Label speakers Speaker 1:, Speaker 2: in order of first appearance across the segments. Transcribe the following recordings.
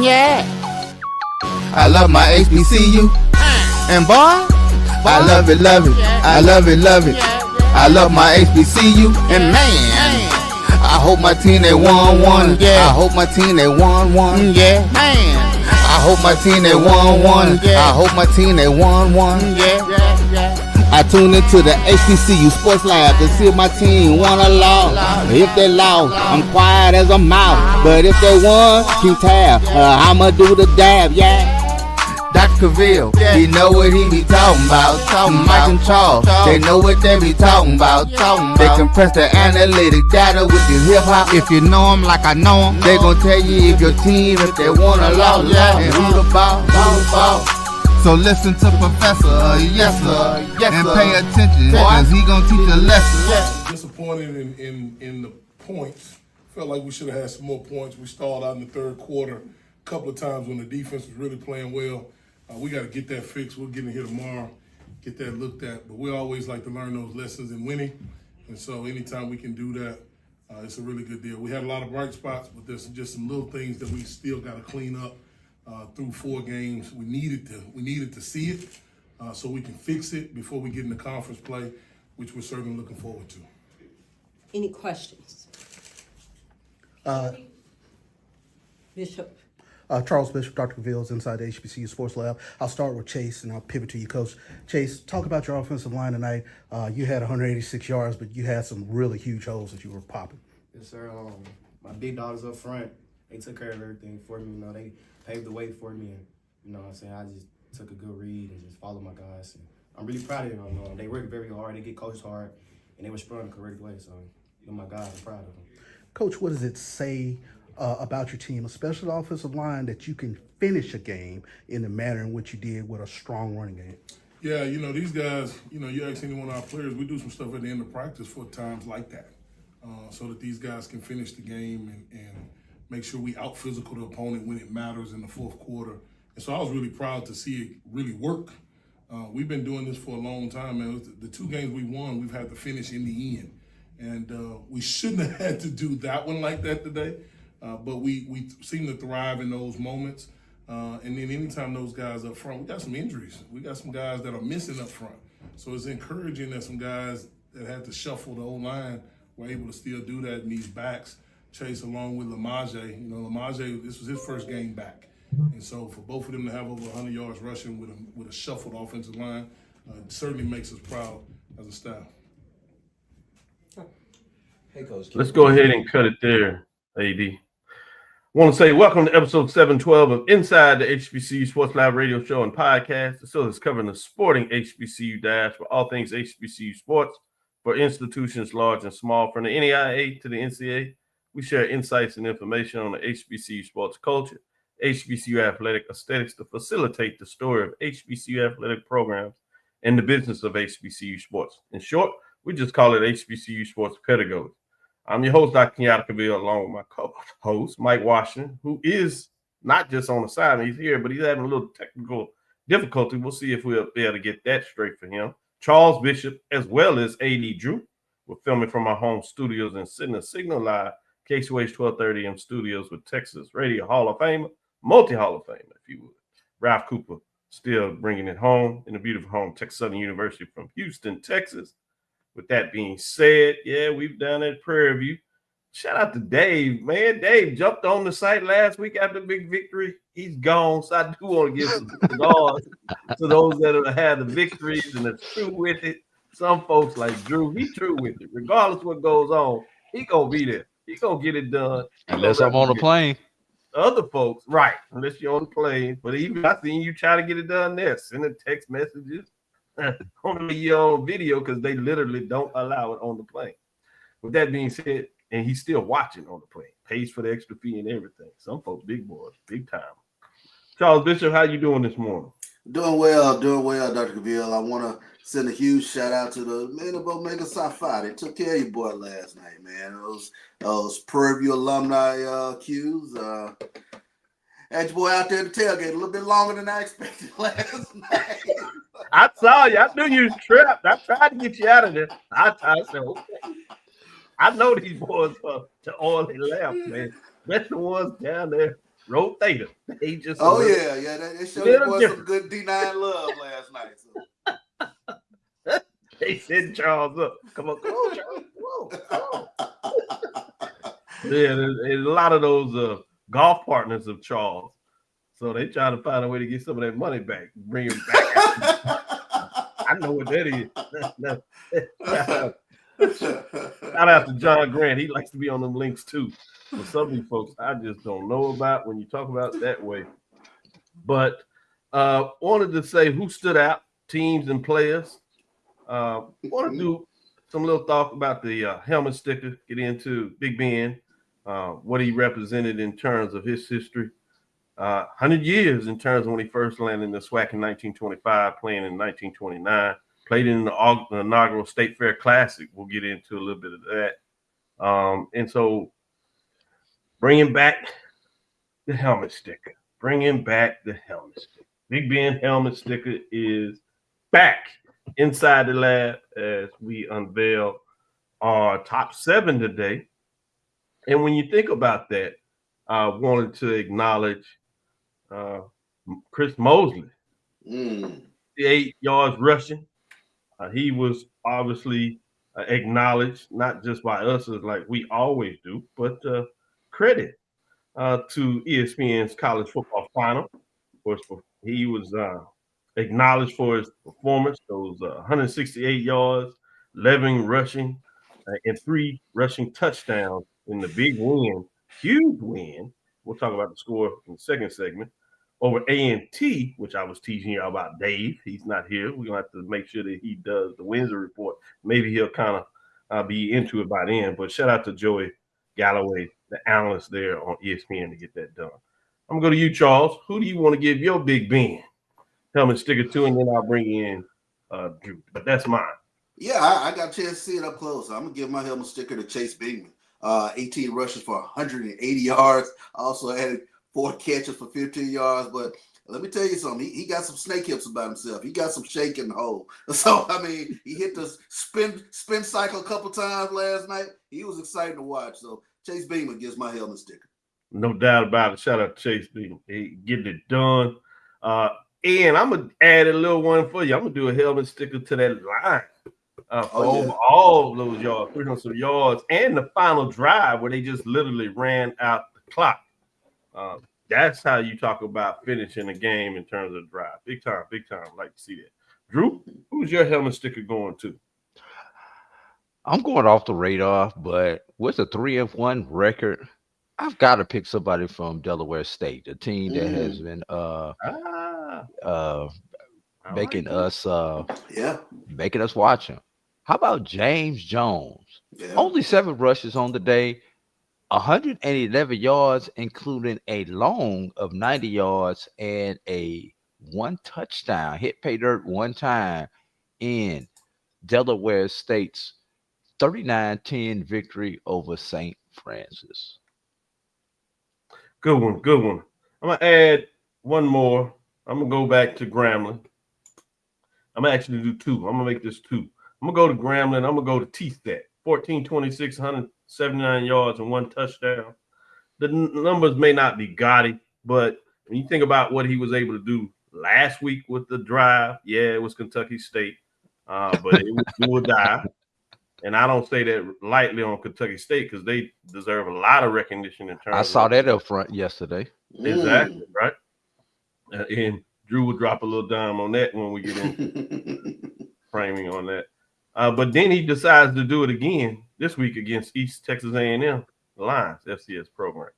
Speaker 1: yeah. I love my HBCU. And boy, I love it, love it. I love it, love it. I love my HBCU. And man, I hope my team they won. Yeah. I hope my team they won. Yeah. Man, I hope my team they won. Yeah. I hope my team they won. Yeah. I tune into the HBCU Sports Lab to see if my team won or lost. If they lost, I'm quiet as a mouse. But if they won, keep tab. I'ma do the dab, yeah. Dr. Cavil, he know what he be talking about. Mike and Charles, they know what they be talking about. They compress the analytic data with this hip hop. If you know them like I know them, they gon' tell you if your team, if they won or lost, and who the ball. So listen to Professor, yes sir, and pay attention, cause he gon' teach a lesson.
Speaker 2: Disappointed in the points. Felt like we should have had some more points. We stalled out in the third quarter a couple of times when the defense was really playing well. We got to get that fixed. We'll get in here tomorrow, get that looked at. But we always like to learn those lessons in winning. And so anytime we can do that, it's a really good deal. We had a lot of bright spots, but there's just some little things that we still got to clean up through 4 games. We needed to see it so we can fix it before we get into conference play, which we're certainly looking forward to.
Speaker 3: Any questions? Bishop.
Speaker 4: Charles Bishop, Dr. Cavil is inside the HBCU Sports Lab. I'll start with Chase and I'll pivot to you, Coach. Chase, talk about your offensive line tonight. You had 186 yards, but you had some really huge holes that you were popping.
Speaker 5: Yes, sir. My big dogs up front, they took care of everything for me. You know, they paved the way for me. And, you know what I'm saying? I just took a good read and just followed my guys. And I'm really proud of them. They work very hard. They get coached hard, and they were sprung the correct way. So, you know, my guys, I'm proud of them.
Speaker 4: Coach, what does it say about your team, especially the offensive line, that you can finish a game in the manner in which you did with a strong running game?
Speaker 2: Yeah, you know, these guys, you know, you ask any one of our players, we do some stuff at the end of practice for times like that so that these guys can finish the game and make sure we out-physical the opponent when it matters in the fourth quarter. And so I was really proud to see it really work. We've been doing this for a long time, man. The 2 games we won, we've had to finish in the end. And we shouldn't have had to do that one like that today. But we seem to thrive in those moments. And then anytime those guys up front, we got some injuries. We got some guys that are missing up front. So it's encouraging that some guys that had to shuffle the O-line were able to still do that in these backs. Chase along with Lamaje. You know, Lamaje, this was his first game back. And so for both of them to have over 100 yards rushing with a shuffled offensive line, it certainly makes us proud as a staff.
Speaker 6: Hey, Coach.
Speaker 7: Let's go ahead and cut it there, AD. Want to say welcome to episode 712 of Inside the HBCU Sports Lab radio show and podcast. The show is covering the sporting HBCU dash for all things HBCU sports for institutions large and small, from the NAIA to the NCAA. We share insights and information on the HBCU sports culture, HBCU athletic aesthetics to facilitate the story of HBCU athletic programs and the business of HBCU sports. In short, we just call it HBCU sports pedagogy. I'm your host, Dr. Cavil, along with my co-host, Mike Washington, who is not just on the side. He's here, but he's having a little technical difficulty. We'll see if we'll be able to get that straight for him. Charles Bishop, as well as A.D. Drew. We're filming from our home studios in Sydney, Signal Live, KCOH 1230 AM studios with Texas Radio Hall of Famer, multi-Hall of Famer, if you would. Ralph Cooper still bringing it home in the beautiful home, Texas Southern University from Houston, Texas. With that being said, yeah, we've done at Prairie View. Shout out to Dave, man. Dave jumped on the site last week after the big victory. He's gone, so I do want to give some cigars to those that have had the victories and are true with it. Some folks like Drew, he true with it. Regardless what goes on, he gonna be there. He gonna get it done.
Speaker 8: Unless I'm on the plane.
Speaker 7: Other folks, right? Unless you're on the plane. But even I seen you try to get it done there. Sending text messages. Only you're on video because they literally don't allow it on the plane. With that being said, and he's still watching on the plane, pays for the extra fee and everything. Some folks, big boys, big time. Charles Bishop, how you doing this morning?
Speaker 6: Doing well, Dr. Cavil. I want to send a huge shout out to the men of Omega Psi Phi. They took care of your boy last night, man. Those Prairie View alumni cues. Had your boy out there to tailgate a little bit longer than I expected last night.
Speaker 7: I saw you. I knew you was trapped. I tried to get you out of there. I said, okay. I know these boys to oil they left, man. That's the ones down there Roll Theta. They just
Speaker 6: They showed you boys some good D9 love last night. So.
Speaker 7: They sent Charles up. Come on, Charles. Come on. Yeah, there's a lot of those golf partners of Charles. So they try to find a way to get some of that money back, bring him back. I know what that is. Shout out to John Grant. He likes to be on them links too. For some of these folks, I just don't know about when you talk about it that way. But wanted to say who stood out, teams and players. Want to do some little talk about the helmet sticker, get into Big Ben, what he represented in terms of his history. 100 years in terms of when he first landed in the SWAC in 1925, playing in 1929, played in the inaugural State Fair Classic. We'll get into a little bit of that. And so bringing back the helmet sticker. Bringing back the helmet sticker. Big Ben helmet sticker is back inside the lab as we unveil our top 7 today. And when you think about that, I wanted to acknowledge Chris Mosley, 8 yards rushing. He was obviously acknowledged, not just by us as like we always do, but credit to ESPN's college football final. Of course, he was acknowledged for his performance, those 168 yards, 11 rushing, and 3 rushing touchdowns in the big win, huge win. We'll talk about the score in the second segment over A&T, which I was teaching you about Dave. He's not here. We're going to have to make sure that he does the Windsor report. Maybe he'll kind of be into it by then. But shout out to Joey Galloway, the analyst there on ESPN, to get that done. I'm going to go to you, Charles. Who do you want to give your Big Ben helmet sticker to? And then I'll bring in Drew. But that's mine.
Speaker 6: Yeah, I got a chance to see it up close. I'm going to give my helmet sticker to Chase Bingman. 18 rushes for 180 yards. Also added 4 catches for 15 yards. But let me tell you something. He got some snake hips about himself. He got some shake in the hole. So, I mean, he hit the spin cycle a couple times last night. He was exciting to watch. So, Chase Beamer gets my helmet sticker.
Speaker 7: No doubt about it. Shout out to Chase Beamer. He getting it done. And I'm going to add a little one for you. I'm going to do a helmet sticker to that line. Over all those yards, 300 yards, and the final drive where they just literally ran out the clock. That's how you talk about finishing a game in terms of drive. Big time. I'd like to see that. Drew, who's your helmet sticker going to?
Speaker 8: I'm going off the radar, but with a 3-1 record, I've got to pick somebody from Delaware State, a team that has been making us watch him. How about James Jones? Yeah. Only 7 rushes on the day, 111 yards, including a long of 90 yards and a 1 touchdown. Hit pay dirt 1 time in Delaware State's 39-10 victory over St. Francis.
Speaker 7: Good one. I'm going to add one more. I'm going to go back to Grambling. I'm going to actually do 2. I'm going to make this 2. I'm going to go to Grambling. I'm going to go to T-Stat. 14-26, 179 yards and 1 touchdown. The numbers may not be gaudy, but when you think about what he was able to do last week with the drive, yeah, it was Kentucky State, but it was do or die. And I don't say that lightly on Kentucky State because they deserve a lot of recognition in terms
Speaker 8: I saw that up front yesterday.
Speaker 7: Exactly, right? And Drew will drop a little dime on that when we get in framing on that. But then he decides to do it again this week against East Texas A&M Lions FCS program.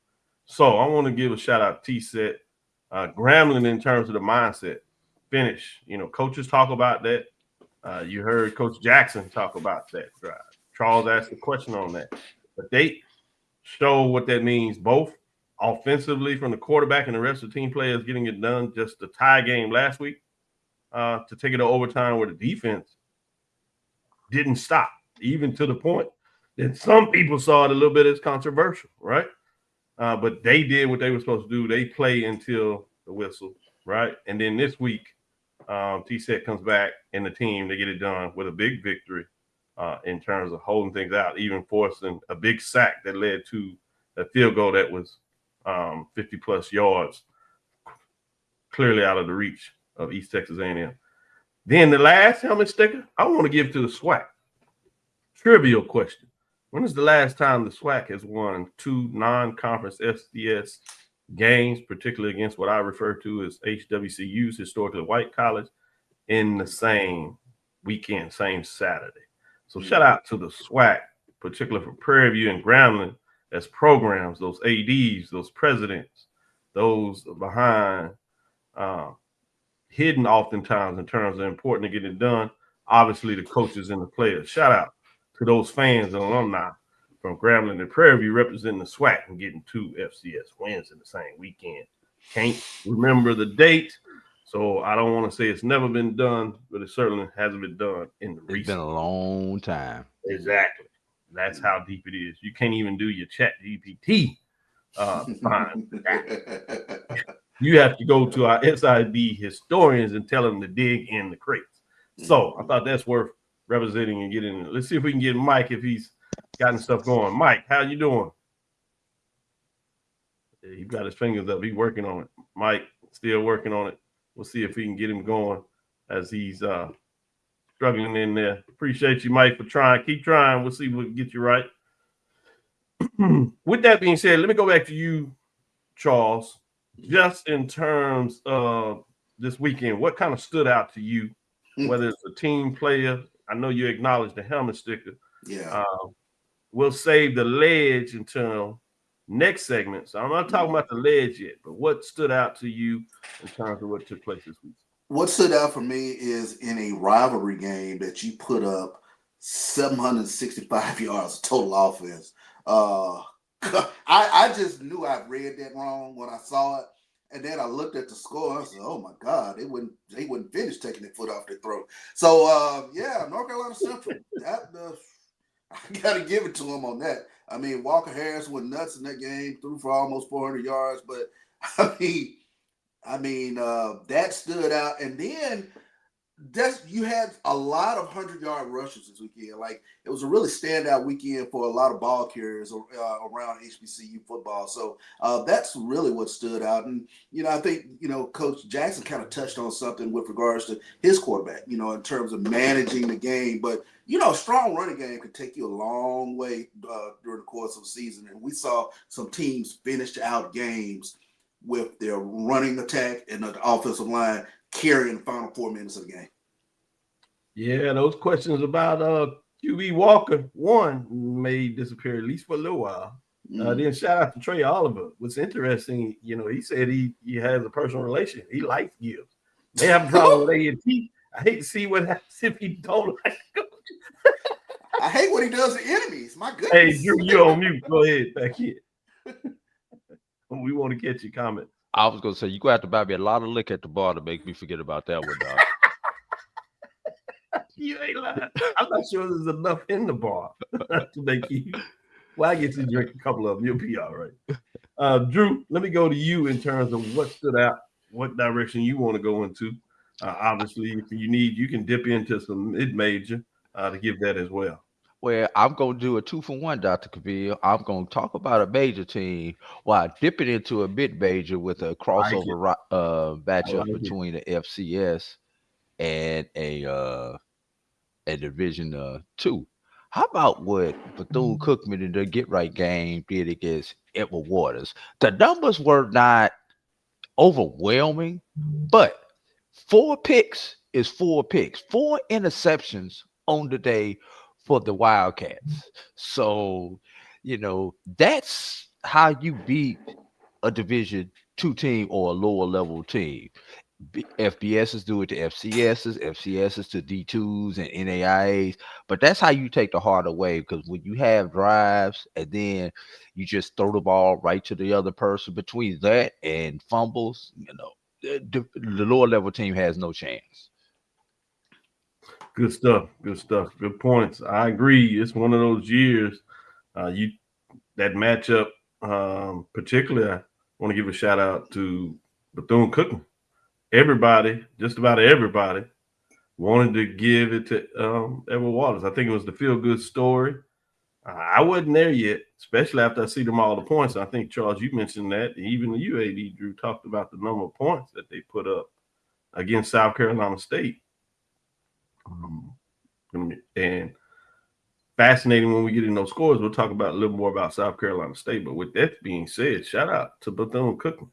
Speaker 7: So I want to give a shout out to T-Set, Grambling in terms of the mindset, finish. You know, coaches talk about that. You heard Coach Jackson talk about that drive. Charles asked a question on that. But they show what that means, both offensively from the quarterback and the rest of the team players getting it done. Just the tie game last week to take it to overtime where the defense didn't stop, even to the point that some people saw it a little bit as controversial, right? But they did what they were supposed to do. They play until the whistle, right? And then this week, T-Set comes back and the team, they get it done with a big victory in terms of holding things out, even forcing a big sack that led to a field goal that was 50 plus yards, clearly out of the reach of East Texas A&M. Then the last helmet sticker, I want to give to the SWAC. Trivial question. When is the last time the SWAC has won 2 non-conference FCS games, particularly against what I refer to as HBCUs, historically white college, in the same weekend, same Saturday? So shout out to the SWAC, particularly for Prairie View and Grambling as programs, those ADs, those presidents, those behind hidden oftentimes in terms of important to get it done. Obviously, the coaches and the players. Shout out to those fans and alumni from Grambling and Prairie View representing the SWAC and getting 2 FCS wins in the same weekend. Can't remember the date, so I don't want to say it's never been done, but it certainly hasn't been done in the recent.
Speaker 8: It's been a long time.
Speaker 7: Exactly. That's how deep it is. You can't even do your chat GPT. Fine. You have to go to our SID historians and tell them to dig in the crates. So I thought that's worth representing and getting. Let's see if we can get Mike if he's gotten stuff going. Mike, how you doing? Yeah, he got his fingers up. He's working on it. Mike, still working on it. We'll see if we can get him going as he's struggling in there. Appreciate you, Mike, for trying. Keep trying. We'll see if we can get you right. With that being said, let me go back to you, Charles. Just in terms of this weekend, what kind of stood out to you, whether it's a team player? I know you acknowledged the helmet sticker.
Speaker 6: Yeah.
Speaker 7: We'll save the ledge until next segment. So I'm not talking about the ledge yet, but what stood out to you in terms of what took place this week?
Speaker 6: What stood out for me is in a rivalry game that you put up 765 yards of total offense. I just knew I read that wrong when I saw it, and then I looked at the score. And I said, "Oh my God, they wouldn't finish taking their foot off their throat." So North Carolina Central. I got to give it to them on that. I mean, Walker Harris went nuts in that game, threw for almost 400 yards. But I mean that stood out, and then. You had a lot of 100-yard rushes this weekend. Like, it was a really standout weekend for a lot of ball carriers around HBCU football. So that's really what stood out. And, I think, Coach Jackson kind of touched on something with regards to his quarterback, in terms of managing the game. But, a strong running game could take you a long way during the course of the season. And we saw some teams finish out games with their running attack and the offensive line carrying the final 4 minutes of the game.
Speaker 7: Yeah, those questions about QB Walker, one, may disappear at least for a little while. Then shout out to Trey Oliver. What's interesting, he said he has a personal relation. He likes Gibbs. They have a problem with A&T. I hate to see what happens if he don't like coach.
Speaker 6: I hate what he does to enemies. My goodness.
Speaker 7: Hey, Drew, you're on mute. Go ahead, back here. We want to catch your comment.
Speaker 8: I was going to say, you're going to have to buy me a lot of liquor at the bar to make me forget about that one, dog.
Speaker 7: You ain't lying. I'm not sure there's enough in the bar to make you. Well, I get you to drink a couple of them. You'll be all right. Drew, let me go to you in terms of what stood out, what direction you want to go into. Obviously, if you need, you can dip into some mid-major to give that as well.
Speaker 8: Well, I'm going to do a 2-for-1, Dr. Cavil. I'm going to talk about a major team while dipping into a mid-major with a crossover matchup between the FCS and a Division 2. How about what Bethune-Cookman in the get-right game did against Edward Waters? The numbers were not overwhelming, but 4 picks is 4 picks. 4 interceptions on the day for the Wildcats. So, that's how you beat a Division 2 team or a lower level team. FBSs do it to FCSs to D2s and NAIAs, but that's how you take the heart away, because when you have drives and then you just throw the ball right to the other person, between that and fumbles, the lower level team has no chance.
Speaker 7: Good stuff. Good points. I agree. It's one of those years. That matchup, particularly, I want to give a shout out to Bethune-Cookman. Everybody, just about everybody, wanted to give it to Edward Waters. I think it was the feel-good story. I wasn't there yet, especially after I see them all the points. I think, Charles, you mentioned that. Even the UAD, Drew, talked about the number of points that they put up against South Carolina State. And fascinating when we get in those scores. We'll talk about a little more about South Carolina State. But with that being said, shout out to Bethune-Cookman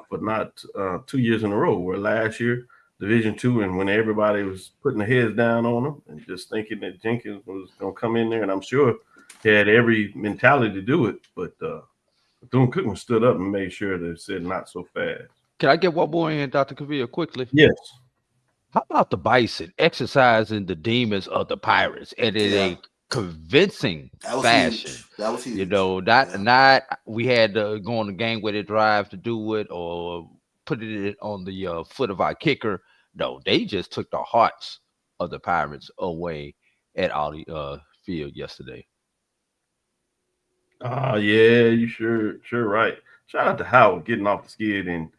Speaker 7: for not 2 years in a row, where last year, Division II, and when everybody was putting their heads down on them and just thinking that Jenkins was going to come in there, and I'm sure he had every mentality to do it, but Bethune-Cookman stood up and made sure they said not so fast.
Speaker 8: Can I get one more in, Dr. Cavil, quickly?
Speaker 7: Yes.
Speaker 8: How about the Bison exercising the demons of the Pirates and in a convincing fashion?
Speaker 6: Huge. That was huge.
Speaker 8: You know, not we had to go on the game with a drive to do it or put it on the foot of our kicker. No, they just took the hearts of the Pirates away at Audi Field yesterday.
Speaker 7: Yeah, you sure right. Shout out to Howard getting off the skid, and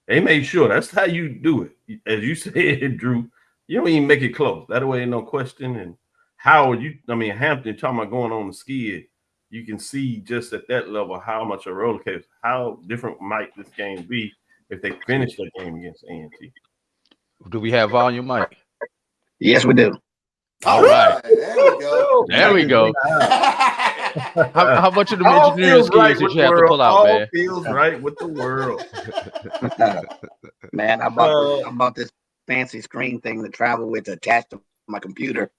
Speaker 7: they made sure that's how you do it. As you said, Drew, you don't even make it close. That way, no question. And Howard, Hampton talking about going on the skid, you can see just at that level how much a roller coaster, how different might this game be if they finish the game against A&T.
Speaker 8: Do we have volume, Mike?
Speaker 9: Yes, we do.
Speaker 8: All right.
Speaker 6: There we go.
Speaker 8: There we go. How much of the engineering skills did you have to pull out,
Speaker 7: all
Speaker 8: man?
Speaker 7: Feels right with the world.
Speaker 9: Man, I bought this fancy screen thing to travel with to attach to my computer,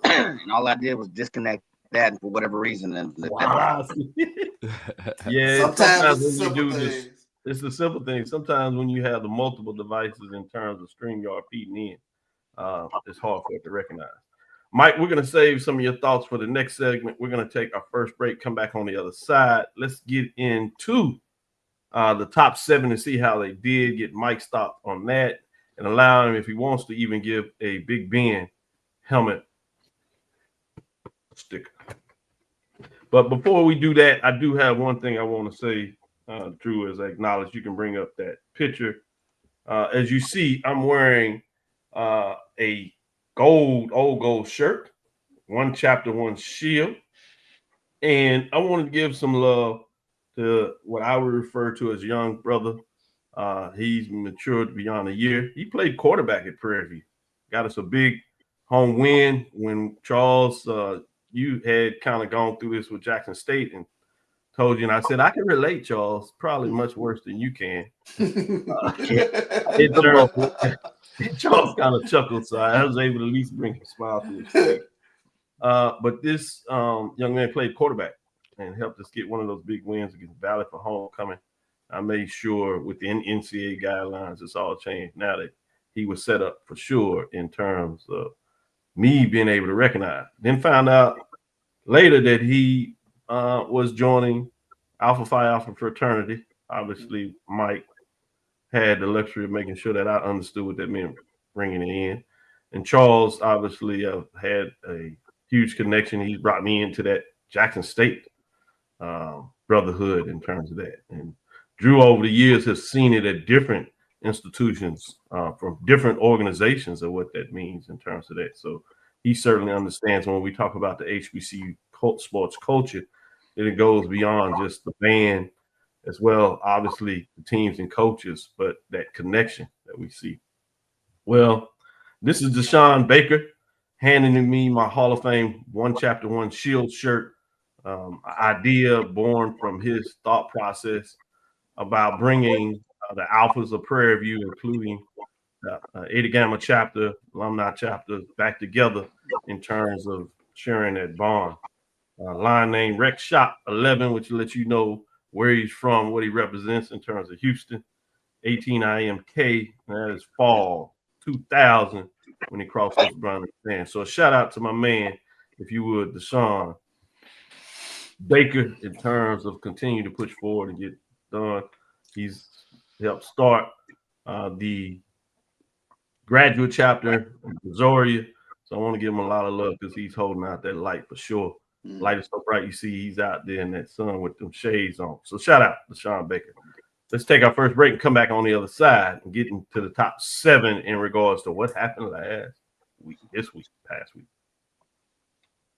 Speaker 9: and all I did was disconnect that for whatever reason. And
Speaker 7: wow. Yeah, sometimes when you do this, it's the simple thing. Sometimes when you have the multiple devices in terms of StreamYard feeding in, it's hard for it to recognize. Mike, we're going to save some of your thoughts for the next segment. We're going to take our first break, come back on the other side. Let's get into the top 7 and see how they did. Get Mike's thoughts on that and allow him, if he wants to, even give a Big Ben helmet sticker. But before we do that, I do have one thing I want to say, Drew, as I acknowledge you can bring up that picture. As you see, I'm wearing a old gold shirt, one chapter, one shield. And I wanted to give some love to what I would refer to as young brother. He's matured beyond a year. He played quarterback at Prairie View. Got us a big home win when Charles, you had kind of gone through this with Jackson State and told you, and I said, I can relate, Charles, probably much worse than you can. Charles kind of chuckled, so I was able to at least bring a smile to his face. But this young man played quarterback and helped us get one of those big wins against Valley for homecoming. I made sure within NCAA guidelines, it's all changed now that he was set up for sure in terms of me being able to recognize. Then found out later that he was joining Alpha Phi Alpha fraternity. Obviously, Mike had the luxury of making sure that I understood what that meant, bringing it in. And Charles obviously had a huge connection. He brought me into that Jackson State brotherhood in terms of that. And Drew, over the years, has seen it at different institutions from different organizations of what that means in terms of that. So he certainly understands when we talk about the HBCU sports culture, that it goes beyond just the band as well, obviously the teams and coaches, but that connection that we see. Well, this is Deshaun Baker handing me my Hall of Fame one chapter, one shield shirt. Idea born from his thought process about bringing the Alphas of Prairie View, including Eta Gamma chapter, alumni chapter, back together in terms of sharing that bond. Line name Rex Shop 11, which lets you know where he's from, what he represents in terms of Houston. 18 IMK, that is fall 2000 when he crossed those Brown fans. So a shout out to my man, if you would, Deshaun Baker, in terms of continue to push forward and get done. He's helped start the graduate chapter in Missouri. So I want to give him a lot of love because he's holding out that light for sure. Light is so bright, you see he's out there in that sun with them shades on. So shout out to Deshaun Baker. Let's take our first break and come back on the other side and get into the top 7 in regards to what happened last week, past week.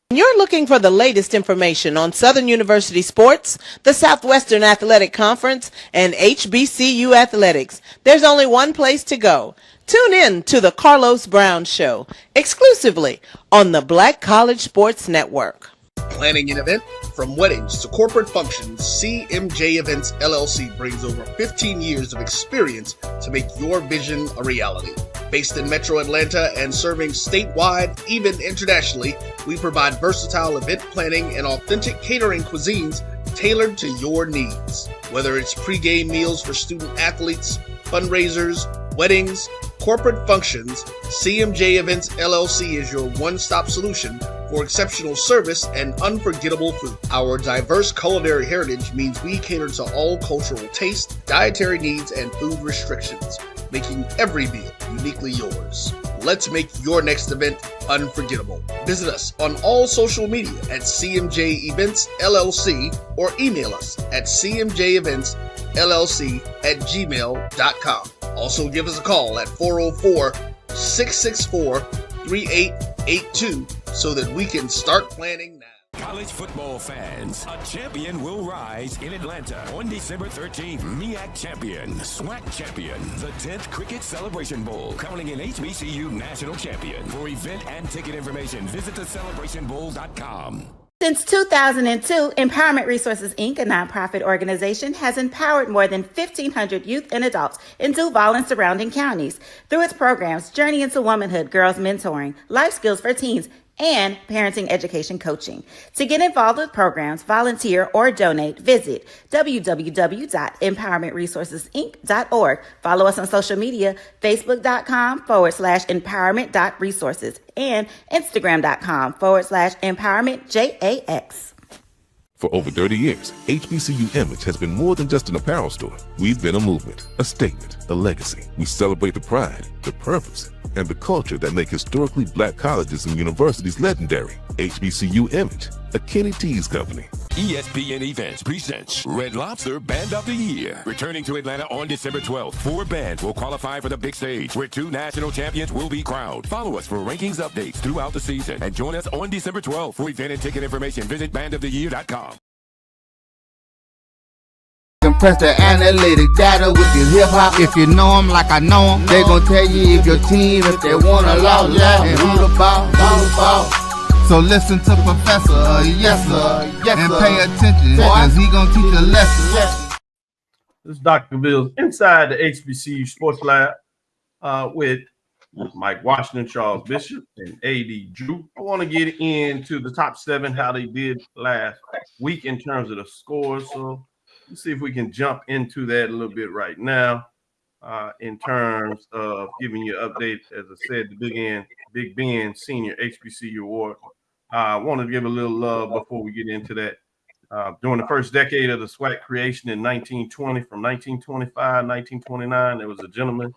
Speaker 10: When you're looking for the latest information on Southern University sports, the Southwestern Athletic Conference, and HBCU athletics, there's only one place to go. Tune in to the Carlos Brown Show, exclusively on the Black College Sports Network.
Speaker 11: Planning an event? From weddings to corporate functions, CMJ Events LLC brings over 15 years of experience to make your vision a reality. Based in Metro Atlanta and serving statewide, even internationally, we provide versatile event planning and authentic catering cuisines tailored to your needs. Whether it's pre-game meals for student athletes, fundraisers, weddings, corporate functions, CMJ Events LLC is your one-stop solution for exceptional service and unforgettable food. Our diverse culinary heritage means we cater to all cultural tastes, dietary needs, and food restrictions, making every meal uniquely yours. Let's make your next event unforgettable. Visit us on all social media at CMJ Events LLC or email us at cmjeventsllc@gmail.com. Also give us a call at 404-664-3882 so that we can start planning now.
Speaker 12: College football fans, a champion will rise in Atlanta on December 13th. MEAC champion, SWAC champion, the 10th Cricket Celebration Bowl, crowning an HBCU national champion. For event and ticket information, visit thecelebrationbowl.com.
Speaker 13: Since 2002, Empowerment Resources, Inc., a nonprofit organization, has empowered more than 1,500 youth and adults in Duval and surrounding counties. Through its programs, Journey into Womanhood, Girls Mentoring, Life Skills for Teens, and parenting education coaching. To get involved with programs, volunteer, or donate, visit www.empowermentresourcesinc.org. Follow us on social media, facebook.com/empowerment.resources and instagram.com/empowermentJAX.
Speaker 14: For over 30 years, HBCU Image has been more than just an apparel store. We've been a movement, a statement, a legacy. We celebrate the pride, the purpose, and the culture that make historically black colleges and universities legendary. HBCU Image, a Kenny T's company.
Speaker 12: ESPN Events presents Red Lobster Band of the Year. Returning to Atlanta on December 12th, 4 bands will qualify for the big stage, where 2 national champions will be crowned. Follow us for rankings updates throughout the season, and join us on December 12th. For event and ticket information, visit bandoftheyear.com.
Speaker 1: Compress the analytic data with your hip hop. If you know them like I know them, they gon' tell you if your team, if they wanna lose, and who the ball. So listen to Professor, yes sir, and pay attention, cause he gon' teach a lesson.
Speaker 7: This is Dr. Cavil's Inside the HBCU Sports Lab with Mike Washington, Charles Bishop, and AD Drew. I want to get into the top 7, how they did last week in terms of the scores. So let's see if we can jump into that a little bit right now in terms of giving you an update. As I said, the Big Ben Senior HBCU Award. I wanted to give a little love before we get into that. During the first decade of the SWAC creation in 1920, from 1925, 1929, there was a gentleman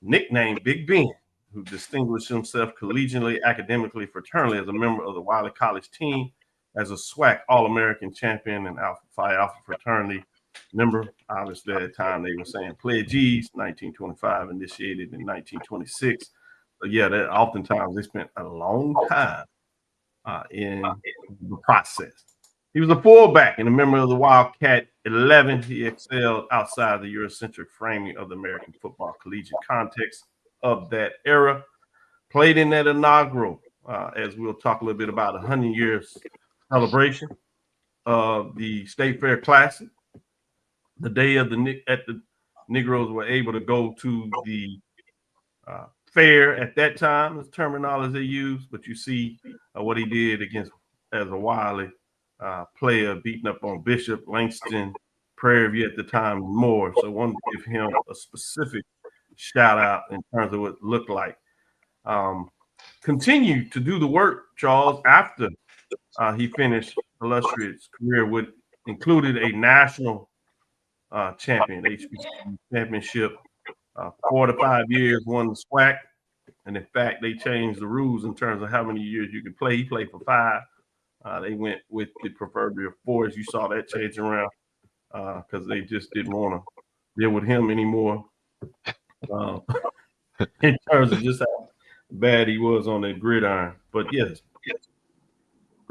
Speaker 7: nicknamed Big Ben who distinguished himself collegiately, academically, fraternally as a member of the Wiley College team, as a SWAC All-American champion and Alpha Phi Alpha fraternity member. Obviously, at the time they were saying pledgees, 1925, initiated in 1926. But yeah, that oftentimes they spent a long time in the process. He was a fullback and a member of the Wildcat 11. He excelled outside the Eurocentric framing of the American football collegiate context of that era. Played in that inaugural, as we'll talk a little bit about, 100 years celebration of the State Fair Classic. The day of the Negroes were able to go to the fair at that time, the terminology they used, but you see what he did against as a Wiley player, beating up on Bishop, Langston, Prairie View at the time, and more. So I wanted to give him a specific shout out in terms of what it looked like. Continued to do the work, Charles, after he finished illustrious career, with included a national champion, HBCU championship, 4 to 5 years, won the SWAC. And in fact, they changed the rules in terms of how many years you could play. He played for 5. They went with the proverbial 4. As you saw that change around because they just didn't want to deal with him anymore in terms of just how bad he was on that gridiron. But yes,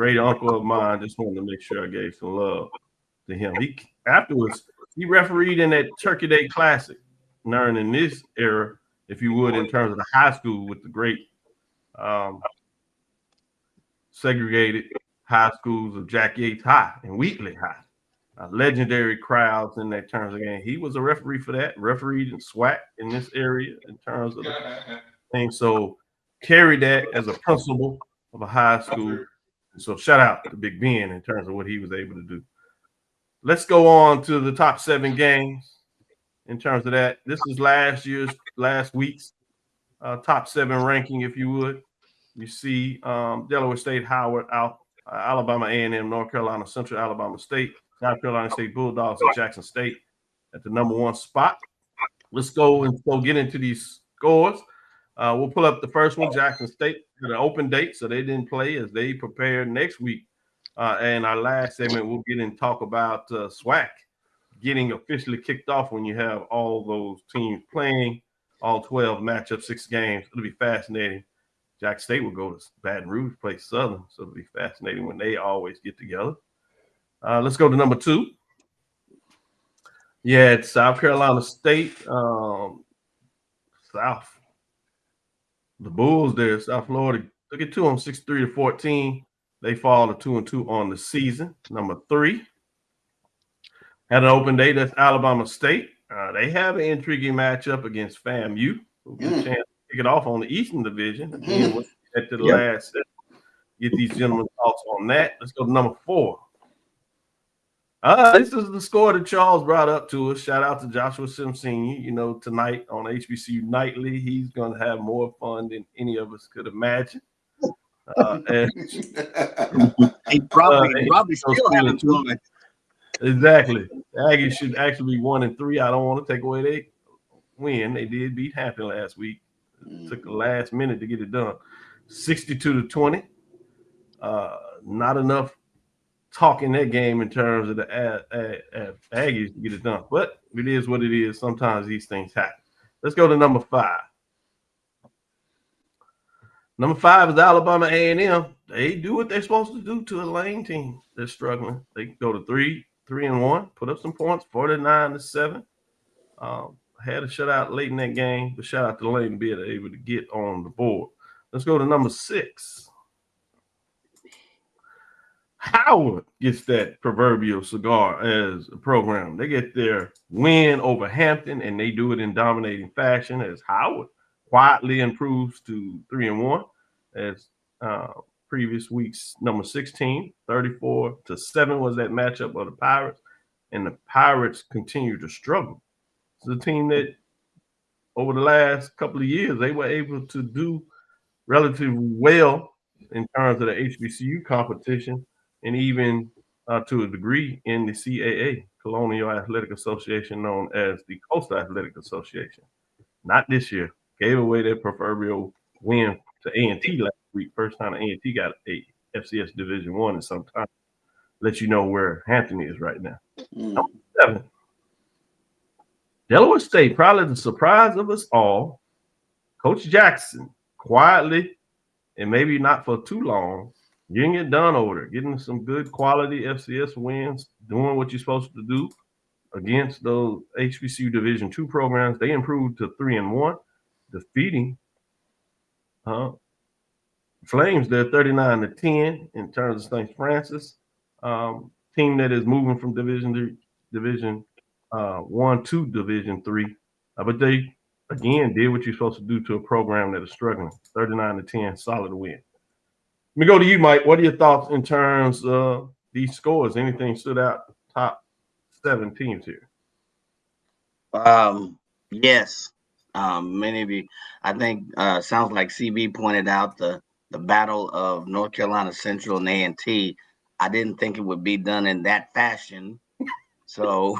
Speaker 7: great uncle of mine. Just wanted to make sure I gave some love to him. He afterwards he refereed in that Turkey Day Classic, during in this era, if you would, in terms of the high school with the great segregated high schools of Jack Yates High and Wheatley High. Legendary crowds in that terms of game. He was a referee for that, refereed in SWAC in this area in terms of the thing. So carried that as a principal of a high school. So shout out to Big Ben in terms of what he was able to do. Let's go on to the top 7 games in terms of that. This is last week's top 7 ranking, if you would. You see Delaware State, Howard, Alabama A&M, North Carolina Central, Alabama State, South Carolina State Bulldogs, and Jackson State at the number 1 spot. Let's go get into these scores. We'll pull up the first one, Jackson State, to the open date, so they didn't play as they prepare next week. And our last segment, we'll get and talk about SWAC getting officially kicked off when you have all those teams playing, all 12 matchups, 6 games. It'll be fascinating. Jackson State will go to Baton Rouge, play Southern, so it'll be fascinating when they always get together. Let's go to number 2. Yeah, it's South Carolina State, South. The Bulls there, South Florida, took it to them 63-14. They fall to 2-2 on the season. Number 3 had an open day. That's Alabama State. They have an intriguing matchup against FAMU. We'll get a chance to kick it off on the Eastern Division. Again, we'll get to the last. Get these gentlemen's thoughts on that. Let's go to number 4. This is the score that Charles brought up to us. Shout out to Joshua Sim Sr. You know, tonight on HBCU Nightly, he's going to have more fun than any of us could imagine.
Speaker 9: He probably still having fun.
Speaker 7: Exactly. The Aggies should actually be 1-3. I don't want to take away their win. They did beat Hampton last week. It took the last minute to get it done. 62-20. Not enough talk in that game in terms of the Aggies to get it done. But it is what it is. Sometimes these things happen. Let's go to number 5. Number 5 is Alabama A&M. They do what they're supposed to do to a Lane team. They're struggling. They go to 3-1, put up some points, 49-7. Had a shutout late in that game, but shout out to Lane being able to get on the board. Let's go to number 6. Howard gets that proverbial cigar as a program. They get their win over Hampton, and they do it in dominating fashion as Howard quietly improves to 3-1 as previous week's number 16, 34-7 was that matchup of the Pirates, and the Pirates continue to struggle. It's a team that over the last couple of years, they were able to do relatively well in terms of the HBCU competition, and even to a degree in the CAA, Colonial Athletic Association, known as the Coastal Athletic Association. Not this year. Gave away their proverbial win to A&T last week. First time A&T got a FCS Division I in some time. Let you know where Hampton is right now. Number 7. Delaware State, probably the surprise of us all. Coach Jackson, quietly, and maybe not for too long, getting it done over there, getting some good quality FCS wins, doing what you're supposed to do against those HBCU Division II programs. They improved to 3-1, defeating Flames. They're 39-10 in terms of St. Francis, team that is moving from Division I to Division III. But they again did what you're supposed to do to a program that is struggling. 39-10, solid win. Let me go to you, Mike. What are your thoughts in terms of these scores? Anything stood out? Top 7 teams here.
Speaker 9: Yes. Many of you, I think, sounds like CB pointed out the battle of North Carolina Central and A&T. I didn't think it would be done in that fashion. So,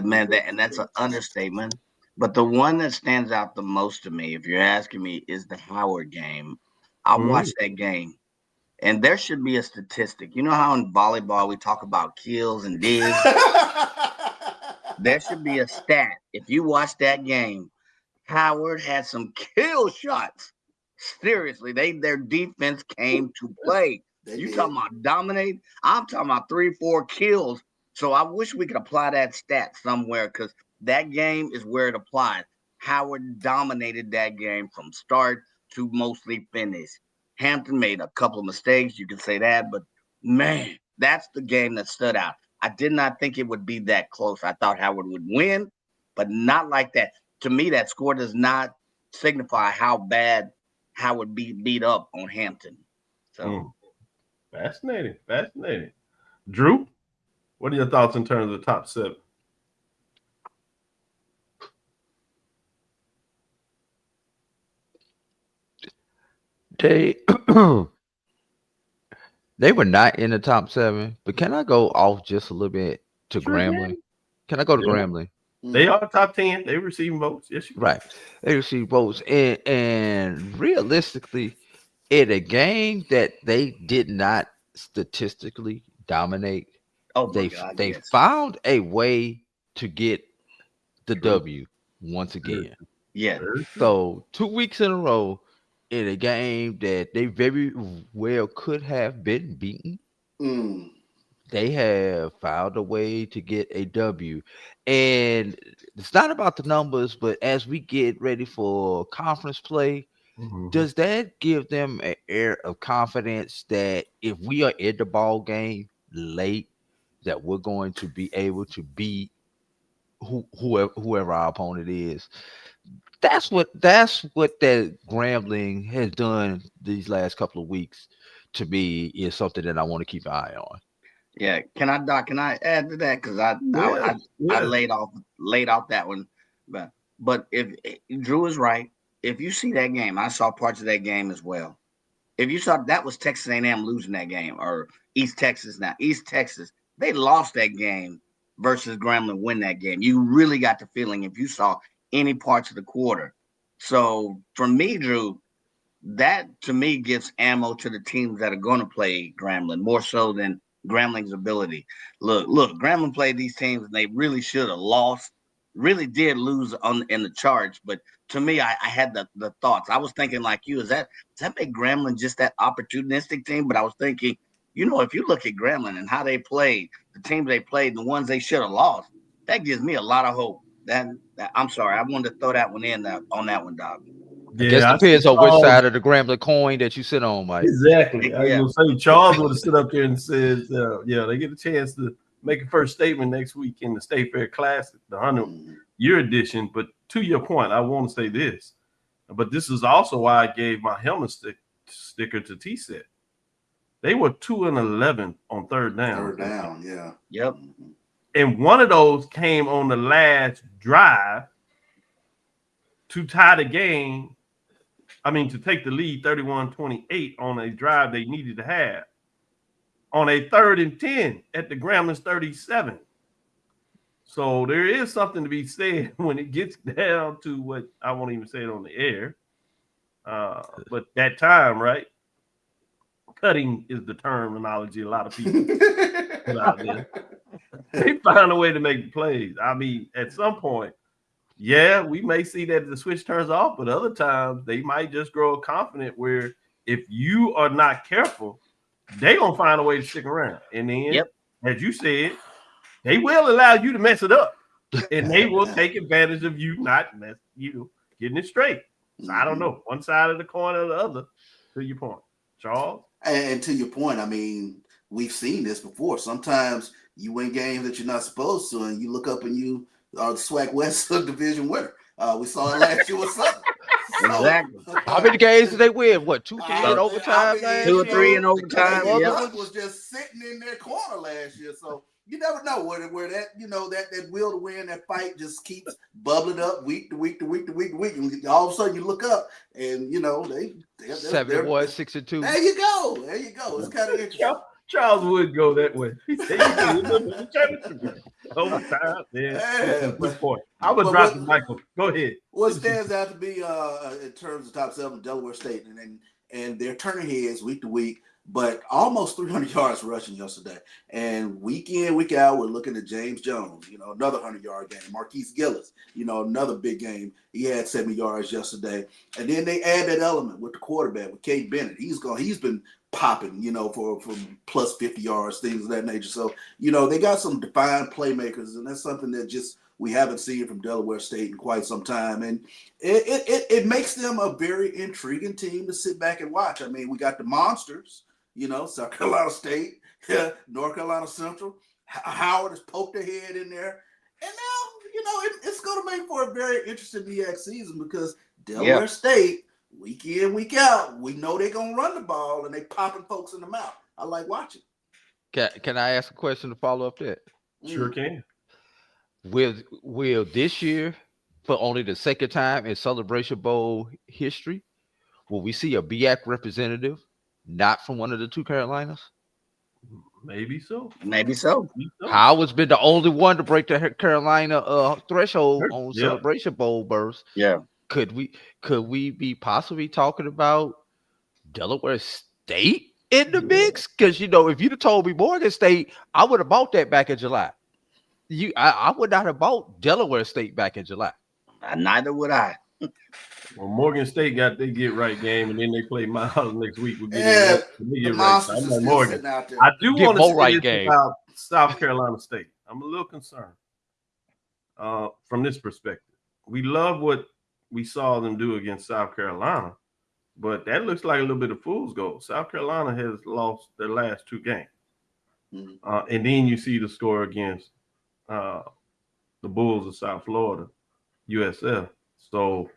Speaker 9: man, that's an understatement. But the one that stands out the most to me, if you're asking me, is the Howard game. I watched that game. And there should be a statistic. You know how in volleyball we talk about kills and digs? There should be a stat. If you watch that game, Howard had some kill shots. Seriously, their defense came to play. You talking about dominate? I'm talking about 3-4 kills. So I wish we could apply that stat somewhere because that game is where it applies. Howard dominated that game from start to mostly finish. Hampton made a couple of mistakes, you can say that, but man, that's the game that stood out. I did not think it would be that close. I thought Howard would win, but not like that. To me, that score does not signify how bad Howard beat up on Hampton. So
Speaker 7: Fascinating. Drew, what are your thoughts in terms of the top 7?
Speaker 8: They were not in the top 7, but can I go off just a little bit to Grambling? Can I go to Grambling?
Speaker 7: They are top 10. They receiving votes. Yes, you
Speaker 8: right. They receive votes, and realistically, in a game that they did not statistically dominate, they found a way to get the W once again.
Speaker 9: Yeah.
Speaker 8: So 2 weeks in a row in a game that they very well could have been beaten. They have found a way to get a W. And it's not about the numbers, but as we get ready for conference play, does that give them an air of confidence that if we are in the ball game late, that we're going to be able to beat whoever our opponent is? That's what that Grambling has done these last couple of weeks to me is something that I want to keep an eye on.
Speaker 9: Yeah, can I add to that? Because I laid off that one, but if Drew is right, if you see that game, I saw parts of that game as well. If you saw that was Texas A&M losing that game, or East Texas they lost that game versus Grambling win that game. You really got the feeling if you saw any parts of the quarter. So for me, Drew, that to me gives ammo to the teams that are going to play Grambling more so than Grambling's ability. Look, Grambling played these teams and they really should have lost, really did lose in the charge. But to me, I had the thoughts. I was thinking like you, does that make Grambling just that opportunistic team? But I was thinking, if you look at Grambling and how they played, the teams they played, and the ones they should have lost, that gives me a lot of hope. I'm sorry, I wanted to throw that one in on that one, Doc.
Speaker 8: I guess it depends on which side of the Grambling coin that you sit on, Mike.
Speaker 7: Exactly. I was going to say, Charles would have stood up there and said, they get a chance to make a first statement next week in the State Fair Classic, the 100-year edition. But to your point, I want to say this. But this is also why I gave my helmet sticker to T-Set. They were 2-11 on third down.
Speaker 6: Third down, yeah.
Speaker 9: Yep.
Speaker 7: And one of those came on the last drive to tie the game. I mean, to take the lead 31-28 on a drive they needed to have on a 3rd and 10 at the Grambling's 37. So there is something to be said when it gets down to what I won't even say it on the air. But that time, right? Cutting is the terminology a lot of people put out there. They find a way to make the plays. I mean, at some point, we may see that the switch turns off, but other times they might just grow confident where if you are not careful, they're going to find a way to stick around. And then, as you said, they will allow you to mess it up. And they will take advantage of you getting it straight. So I don't know, one side of the coin or the other, to your point. Charles?
Speaker 6: And to your point, I mean, we've seen this before. Sometimes you win games that you're not supposed to, and you look up and you are the SWAC West division winner. We saw it last year with Southern.
Speaker 9: Exactly.
Speaker 8: How many games did they win? What, 2, 3 in overtime?
Speaker 9: 2 or 3 in overtime.
Speaker 6: The was just sitting in their corner last year. So you never know where that that will to win, that fight just keeps bubbling up week to week to week to week to week. And all of a sudden you look up and they're
Speaker 8: 7-1, 6-2.
Speaker 6: There you go. It's kind of interesting.
Speaker 7: Charles would go that way. He said overtime. Good point. I would drop to Michael. Go ahead.
Speaker 6: What stands out to be in terms of top 7, Delaware State, and they're turning heads week to week, but almost 300 yards rushing yesterday. And week in, week out, we're looking at James Jones, another 100-yard game. Marquise Gillis, another big game. He had 70 yards yesterday. And then they add that element with the quarterback, with Cade Bennett. He's been popping, for plus 50 yards, things of that nature. So, they got some defined playmakers, and that's something that just we haven't seen from Delaware State in quite some time. And it makes them a very intriguing team to sit back and watch. I mean, we got the monsters, South Carolina State, North Carolina Central. Howard has poked their head in there. And now, it's going to make for a very interesting MEAC season because Delaware State, week in, week out, we know they're going to run the ball and they popping folks in the mouth. I like watching.
Speaker 8: Can I ask a question to follow up that?
Speaker 7: Sure can.
Speaker 8: Will this year, for only the second time in Celebration Bowl history, will we see a BAC representative not from one of the two Carolinas?
Speaker 7: Maybe so.
Speaker 9: Maybe so.
Speaker 8: Howard's been the only one to break the Carolina threshold on Celebration Bowl berths.
Speaker 9: Yeah.
Speaker 8: Could we be possibly talking about Delaware State in the mix? Because if you'd have told me Morgan State, I would have bought that back in July. I would not have bought Delaware State back in July.
Speaker 9: Neither would I.
Speaker 7: Well, Morgan State got their get right game, and then they play Miles next week. We'll
Speaker 6: get
Speaker 7: right. So I'm like Morgan. I do want to say this about South Carolina State. I'm a little concerned from this perspective. We love what we saw them do against South Carolina, but that looks like a little bit of fool's gold. South Carolina has lost their last two games, and then you see the score against the Bulls of South Florida, USF. So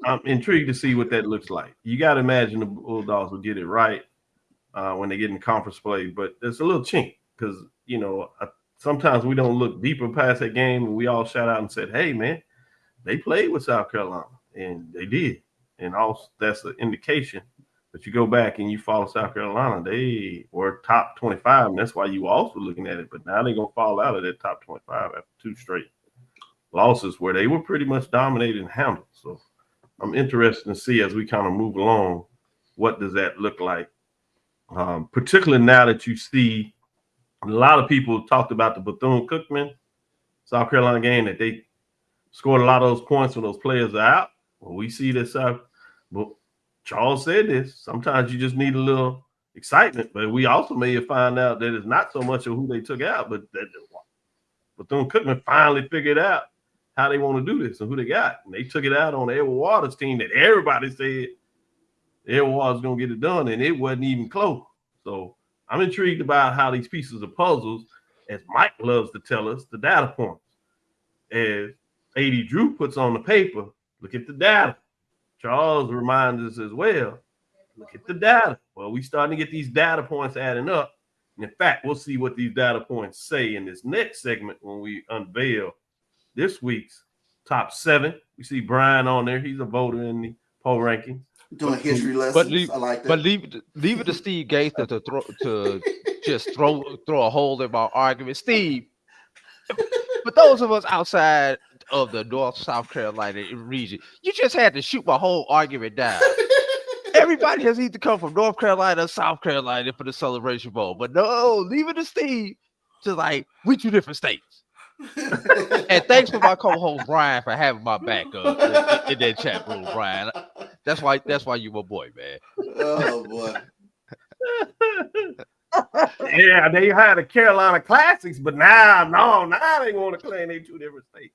Speaker 7: I'm intrigued to see what that looks like. You got to imagine the Bulldogs will get it right when they get in conference play, but there's a little chink because, sometimes we don't look deeper past that game, and we all shout out and said, hey, man, they played with South Carolina, and they did. And also that's an indication that you go back and you follow South Carolina, they were top 25, and that's why you also looking at it. But now they're going to fall out of that top 25 after two straight losses where they were pretty much dominated and handled. So I'm interested to see as we kind of move along, what does that look like? Particularly now that you see a lot of people talked about the Bethune-Cookman South Carolina game, that they scored a lot of those points when those players are out. Well, we see this. Well, Charles said this. Sometimes you just need a little excitement, but we also may find out that it's not so much of who they took out, but that Bethune-Cookman finally figured out how they want to do this and who they got. And they took it out on the Edward Waters team that everybody said Edward Waters going to get it done, and it wasn't even close. So I'm intrigued about how these pieces of puzzles, as Mike loves to tell us, the data points. As A.D. Drew puts on the paper, look at the data. Charles reminds us as well, look at the data. Well, we starting to get these data points adding up. And in fact, we'll see what these data points say in this next segment when we unveil this week's top 7. We see Brian on there. He's a voter in the poll rankings.
Speaker 6: Doing history lessons. I like that.
Speaker 8: But leave it to Steve Gates to throw a hole in my argument. Steve, but those of us outside of the North South Carolina region, you just had to shoot my whole argument down. Everybody has either come from North Carolina or South Carolina for the Celebration Bowl. But no, leave it to Steve to we two different states. And thanks for my co-host Brian for having my back in that chat room, Brian. That's why you my boy, man.
Speaker 6: Oh boy.
Speaker 7: Yeah, they had the Carolina Classics, but now they want to claim they two different states.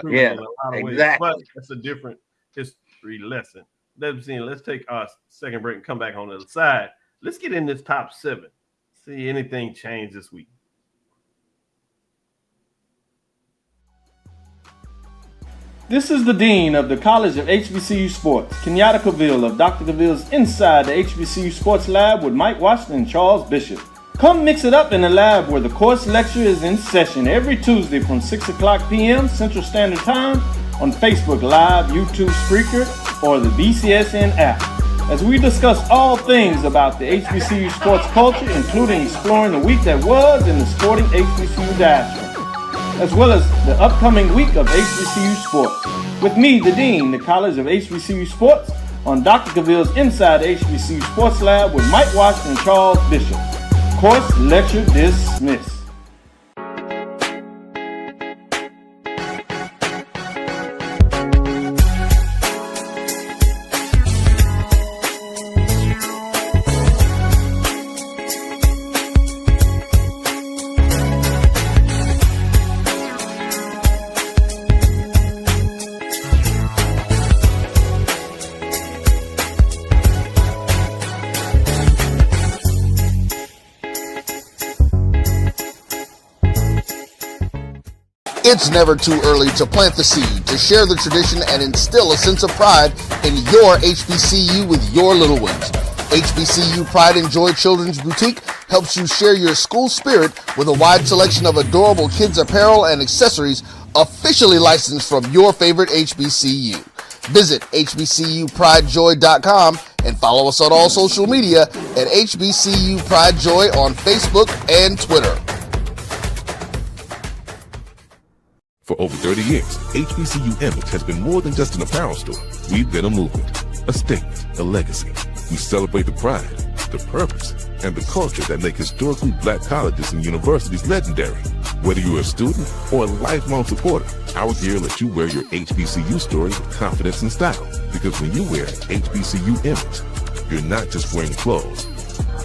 Speaker 9: Yeah, exactly.
Speaker 7: But that's a different history lesson. Let's take our second break and come back on the other side. Let's get in this top 7. See anything change this week.
Speaker 15: This is the Dean of the College of HBCU Sports, Kenyatta Cavil of Dr. Cavil's Inside the HBCU Sports Lab with Mike Washington and Charles Bishop. Come mix it up in the lab where the course lecture is in session every Tuesday from 6 o'clock p.m. Central Standard Time on Facebook Live, YouTube Spreaker, or the BCSN app, as we discuss all things about the HBCU sports culture, including exploring the week that was in the sporting HBCU diaspora, as well as the upcoming week of HBCU Sports. With me, the Dean, the College of HBCU Sports, on Dr. Cavil's Inside the HBCU Sports Lab with Mike Washington and Charles Bishop. Course lecture dismissed.
Speaker 11: It's never too early to plant the seed, to share the tradition, and instill a sense of pride in your HBCU with your little ones. HBCU Pride and Joy Children's Boutique helps you share your school spirit with a wide selection of adorable kids apparel and accessories officially licensed from your favorite HBCU. Visit hbcupridejoy.com and follow us on all social media at HBCU Pride Joy on Facebook and Twitter.
Speaker 14: For over 30 years, HBCU Image has been more than just an apparel store. We've been a movement, a statement, a legacy. We celebrate the pride, the purpose, and the culture that make historically black colleges and universities legendary. Whether you're a student or a lifelong supporter, our gear lets you wear your HBCU story with confidence and style. Because when you wear HBCU Image, you're not just wearing clothes.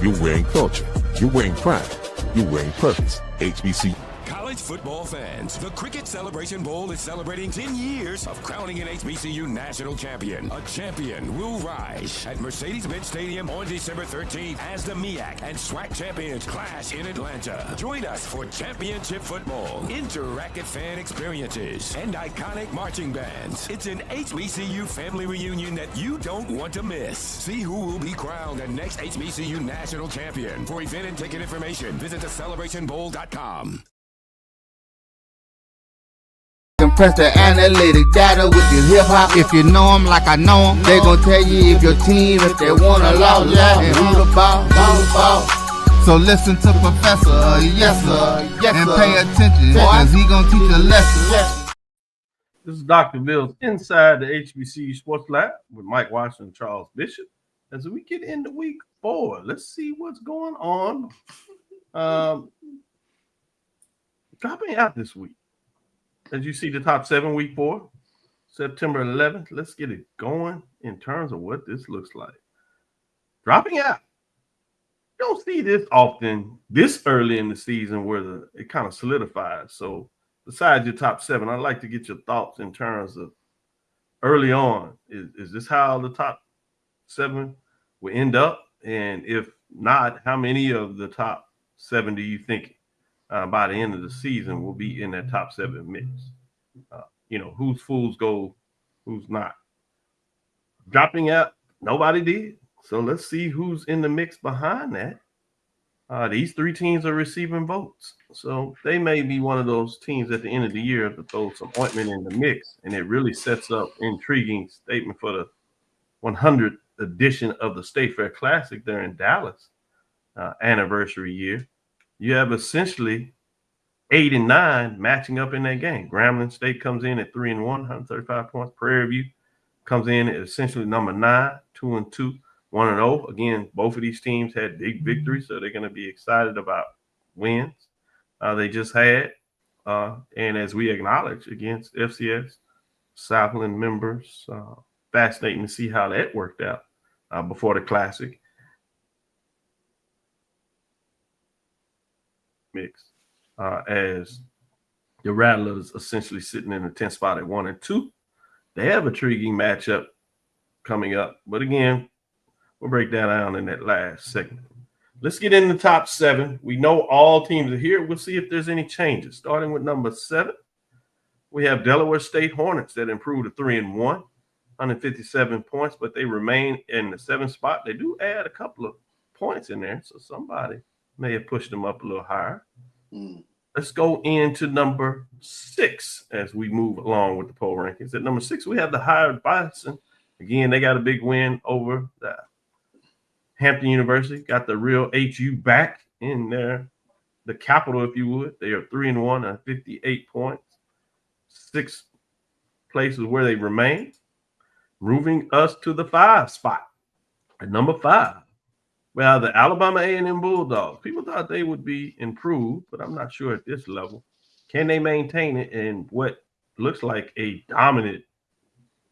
Speaker 14: You're wearing culture. You're wearing pride. You're wearing purpose. HBCU.
Speaker 12: College football fans, the Cricket Celebration Bowl is celebrating 10 years of crowning an HBCU national champion. A champion will rise at Mercedes-Benz Stadium on December 13th as the MEAC and SWAC champions clash in Atlanta. Join us for championship football, interactive fan experiences, and iconic marching bands. It's an HBCU family reunion that you don't want to miss. See who will be crowned the next HBCU national champion. For event and ticket information, visit thecelebrationbowl.com.
Speaker 1: Compress the analytic data with your hip hop. If you know them like I know them, they gon' tell you if your team, if they wanna lose, and who the ball. So listen to Professor, yes sir, and pay attention, cause he gon' teach a lesson.
Speaker 7: This is Dr. Ville's Inside the HBCU Sports Lab with Mike Washington and Charles Bishop. As we get into week 4, let's see what's going on. Dropping out this week. As you see the top 7 week 4, September 11th, let's get it going in terms of what this looks like. Dropping out. You don't see this often this early in the season where it kind of solidifies. So besides your top 7, I'd like to get your thoughts in terms of early on. Is this how the top 7 will end up? And if not, how many of the top 7 do you think by the end of the season will be in that top 7 mix? Whose fools go, who's not. Dropping out, nobody did. So let's see who's in the mix behind that. These 3 teams are receiving votes. So they may be one of those teams at the end of the year to throw some ointment in the mix. And it really sets up intriguing statement for the 100th edition of the State Fair Classic there in Dallas, anniversary year. You have essentially 8 and 9 matching up in that game. Grambling State comes in at 3-1, 135 points. Prairie View comes in at essentially number 9, 2-2, 1-0. Again, both of these teams had big victories, so they're going to be excited about wins they just had. And as we acknowledge against FCS, Southland members, fascinating to see how that worked out before the Classic. Mix as the Rattlers essentially sitting in the 10th spot at 1 and 2. They have a intriguing matchup coming up, but again, we'll break that down in that last segment. Let's get in the top 7. We know all teams are here. We'll see if there's any changes. Starting with number 7, we have Delaware State Hornets that improved to 3-1, 157 points, but they remain in the 7th spot. They do add a couple of points in there, so somebody may have pushed them up a little higher. Let's go into number 6 as we move along with the poll rankings. At number 6, we have the Howard Bison. Again, they got a big win over the Hampton University. Got the real HU back in there, the capital, if you would. They are 3-1 on 58 points. 6 places where they remain. Moving us to the 5 spot. At number 5, well, the Alabama A&M Bulldogs. People thought they would be improved, but I'm not sure at this level. Can they maintain it in what looks like a dominant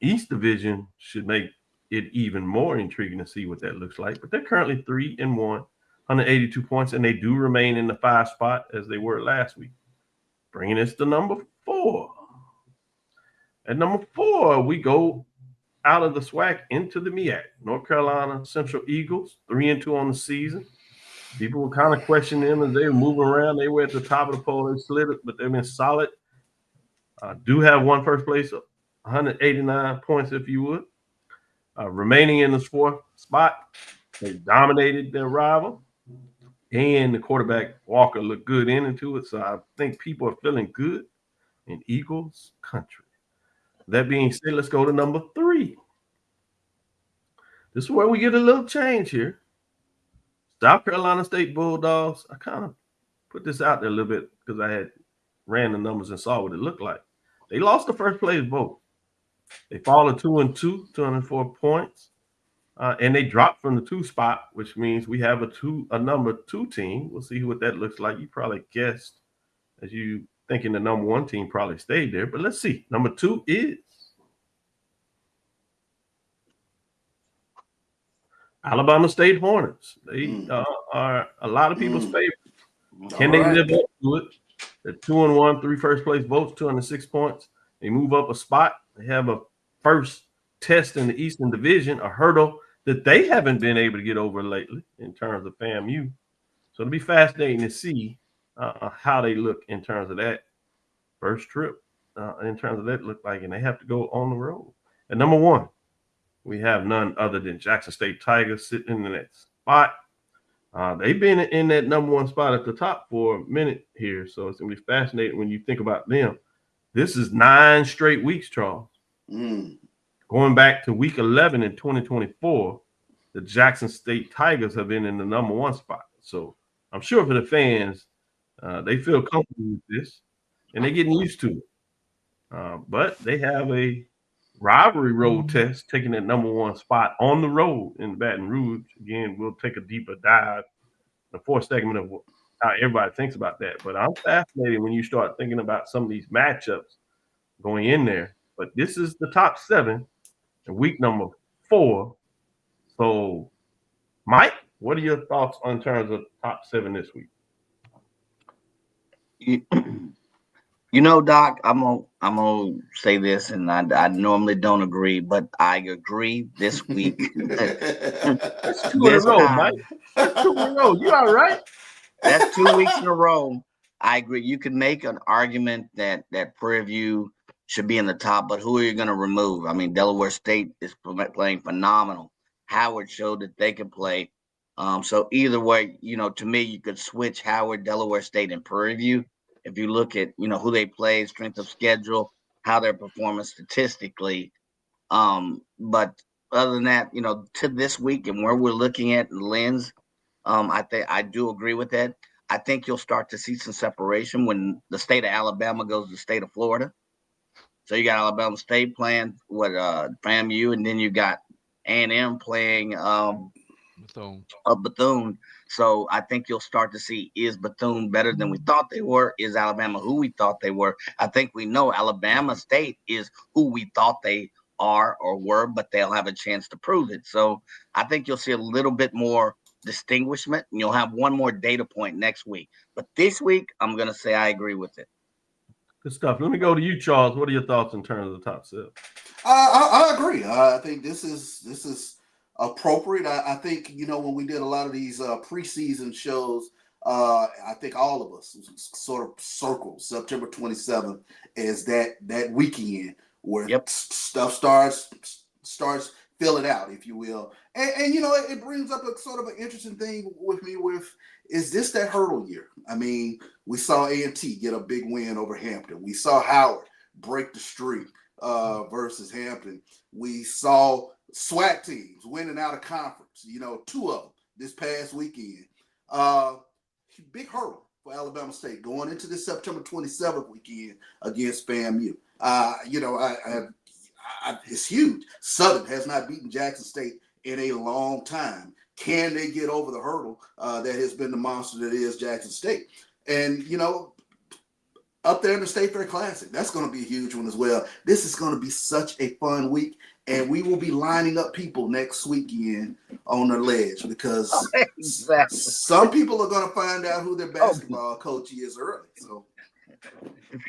Speaker 7: East Division? Should make it even more intriguing to see what that looks like. But they're currently 3-1, 182 points, and they do remain in the 5 spot as they were last week. Bringing us to number 4. At number 4, we go out of the SWAC into the MEAC. North Carolina Central Eagles, 3-2 on the season. People were kind of questioning them as they were moving around. They were at the top of the poll. They slid it, but they've been solid Do have one first place, 189 points, if you would. Remaining in the fourth spot, they dominated their rival. And the quarterback, Walker, looked good into it. So I think people are feeling good in Eagles country. That being said, let's go to number 3. This is where we get a little change here. South Carolina State Bulldogs. I kind of put this out there a little bit because I had ran the numbers and saw what it looked like. They lost the first place vote. They fall to 2-2, 204 points. And they dropped from the 2 spot, which means we have a number 2 team. We'll see what that looks like. You probably guessed as you thinking the number 1 team probably stayed there. But let's see. Number 2 is Alabama State Hornets. They are a lot of people's favorites. Can they live up to it? They're 2-1, 3 first place votes, 206 points. They move up a spot. They have a first test in the Eastern Division, a hurdle that they haven't been able to get over lately in terms of FAMU. So it'll be fascinating to see how they look in terms of that first trip. In terms of that look like, and they have to go on the road. And number 1, we have none other than Jackson State Tigers sitting in that spot. They've been in that number 1 spot at the top for a minute here. So it's going to be fascinating when you think about them. This is 9 straight weeks, Charles. Going back to week 11 in 2024, the Jackson State Tigers have been in the number 1 spot. So I'm sure for the fans, they feel comfortable with this, and they're getting used to it. But they have a rivalry road test, taking that number 1 spot on the road in Baton Rouge. Again, we'll take a deeper dive in the 4th segment of how everybody thinks about that. But I'm fascinated when you start thinking about some of these matchups going in there. But this is the top 7 in week number 4. So, Mike, what are your thoughts on terms of top 7 this week?
Speaker 9: You know, Doc, I'm gonna say this, and I normally don't agree, but I agree this week.
Speaker 7: That's 2 in a row, Mike. That's 2 in a row. You all right?
Speaker 9: That's 2 weeks in a row. I agree. You can make an argument that Prairie View should be in the top, but who are you going to remove? I mean, Delaware State is playing phenomenal. Howard showed that they can play. So either way, to me, you could switch Howard, Delaware State, and Prairie View. If you look at, who they play, strength of schedule, how they're performing statistically. But other than that, to this week and where we're looking at the lens, I do agree with that. I think you'll start to see some separation when the state of Alabama goes to the state of Florida. So you got Alabama State playing with FAMU, and then you got A&M playing Bethune. So I think you'll start to see, is Bethune better than we thought they were? Is Alabama who we thought they were? I think we know Alabama State is who we thought they are or were, but they'll have a chance to prove it. So I think you'll see a little bit more distinguishment, and you'll have one more data point next week. But this week, I'm going to say I agree with it.
Speaker 7: Good stuff. Let me go to you, Charles. What are your thoughts in terms of the top 7?
Speaker 6: I agree. I think this is appropriate. I think, when we did a lot of these preseason shows, I think all of us sort of circled September 27th as that weekend where stuff starts filling out, if you will. And it brings up a sort of an interesting thing with me is this that hurdle year? I mean, we saw A&T get a big win over Hampton. We saw Howard break the streak versus Hampton. We saw SWAC teams winning out of conference, 2 of them this past weekend. Big hurdle for Alabama State going into this September 27th weekend against FAMU. It's huge. Southern has not beaten Jackson State in a long time. Can they get over the hurdle that has been the monster that is Jackson State? And, up there in the State Fair Classic, that's going to be a huge one as well. This is going to be such a fun week, and we will be lining up people next weekend on the ledge because some people are going to find out who their basketball coach is early. So.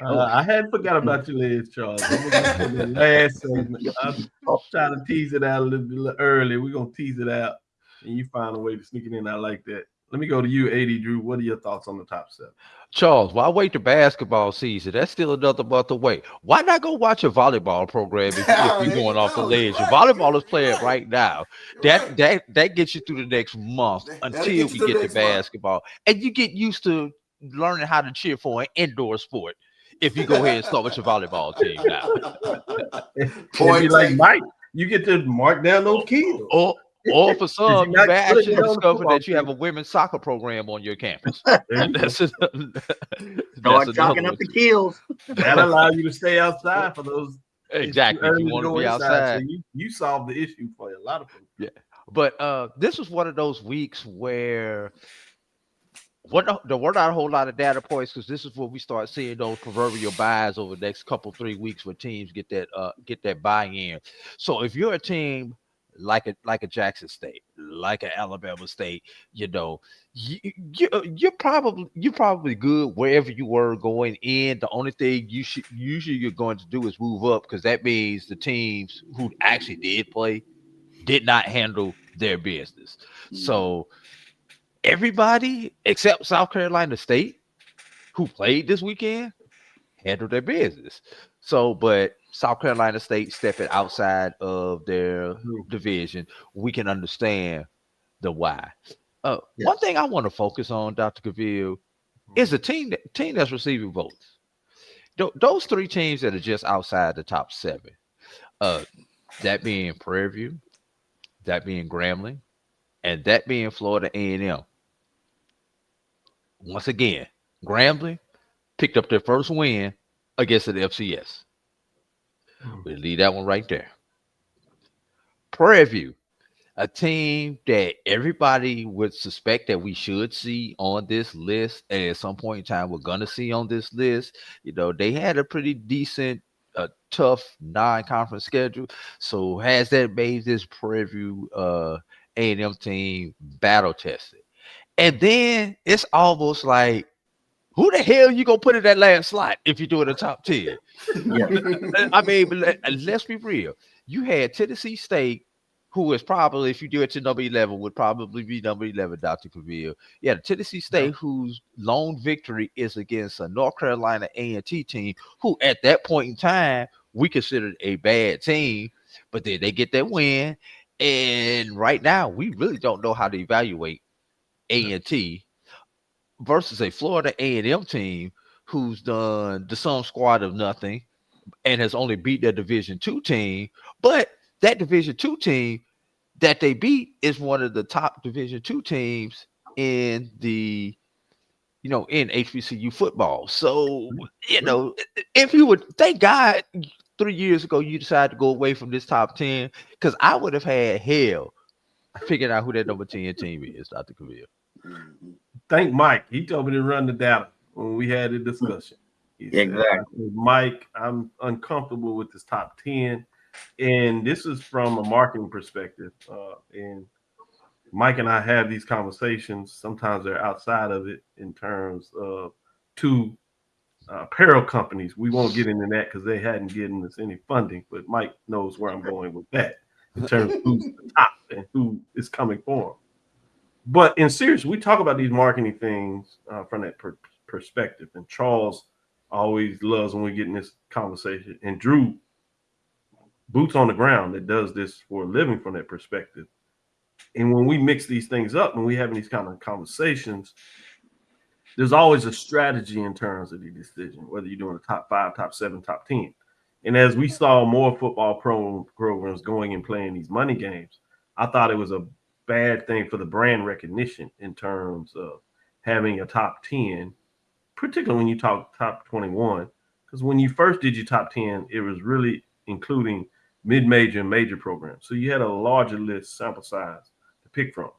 Speaker 7: I had forgot about your legs, Charles. The last segment. I'm trying to tease it out a little bit early. We're going to tease it out, and you find a way to sneak it in. I like that. Let me go to you, AD Drew. What are your thoughts on the top 7?
Speaker 8: Charles, why wait to basketball season? That's still another month away. Why not go watch a volleyball program if you're going off the ledge? Your volleyball is playing right now. That gets you through the next month until we get to basketball. And you get used to learning how to cheer for an indoor sport if you go ahead and start with your volleyball team now.
Speaker 7: It'd be like Mike. You get to mark down those kills.
Speaker 8: Or for some, you may actually discover that you have a women's soccer program on your campus. That's
Speaker 9: chalking up the kills.
Speaker 7: That allows you to stay outside for those.
Speaker 8: Exactly. If you want to be outside.
Speaker 7: So you solve the issue for a lot of people.
Speaker 8: Yeah. But this was one of those weeks where there were not a whole lot of data points, because this is where we start seeing those proverbial buys over the next couple 3 weeks where teams get that buy-in. So if you're a team like a Jackson State, like an Alabama State, you're probably good wherever you were going in. The only thing you're going to do is move up, because that means the teams who actually did play did not handle their business. So everybody except South Carolina State, who played this weekend, handled their business. So, but South Carolina State stepping outside of their division, we can understand the why. One thing I want to focus on, Dr. Cavil, is a team that's receiving votes. Those 3 teams that are just outside the top 7, that being Prairie View, that being Grambling, and that being Florida A&M. Once again, Grambling picked up their first win against the FCS. We'll leave that one right there. Prairie View, a team that everybody would suspect that we should see on this list, and at some point in time we're going to see on this list. They had a pretty decent, tough non-conference schedule. So has that made this Prairie View A&M team battle tested? And then it's almost like, who the hell you gonna put in that last slot if you're doing the top 10? I mean, let's be real. You had Tennessee State, who is probably, if you do it to number 11, would probably be number 11, Dr. Cavil. Yeah, Tennessee State, whose lone victory is against a North Carolina A&T team, who at that point in time we considered a bad team, but then they get that win. And right now, we really don't know how to evaluate A&T versus a Florida A&M team who's done the sum squad of nothing and has only beat their Division II team. But that Division II team that they beat is one of the top Division II teams in the, in HBCU football. So, if you would, thank God 3 years ago you decided to go away from this top 10, because I would have had hell figuring out who that number 10 team is, Dr. Cavil.
Speaker 7: Thank Mike. He told me to run the data when we had the discussion.
Speaker 9: Exactly.
Speaker 7: Mike, I'm uncomfortable with this top 10. And this is from a marketing perspective. And Mike and I have these conversations. Sometimes they're outside of it in terms of 2 apparel companies. We won't get into that because they hadn't given us any funding. But Mike knows where I'm going with that in terms of who's the top and who is coming for them. But in serious, we talk about these marketing things from that perspective. And Charles always loves when we get in this conversation. And Drew, boots on the ground, that does this for a living from that perspective. And when we mix these things up, when we having these kind of conversations, there's always a strategy in terms of the decision, whether you're doing a top 5, top 7, top 10. And as we saw more football programs going and playing these money games, I thought it was a bad thing for the brand recognition in terms of having a top 10, particularly when you talk top 21. Because when you first did your top 10, it was really including mid-major and major programs. So you had a larger list sample size to pick from.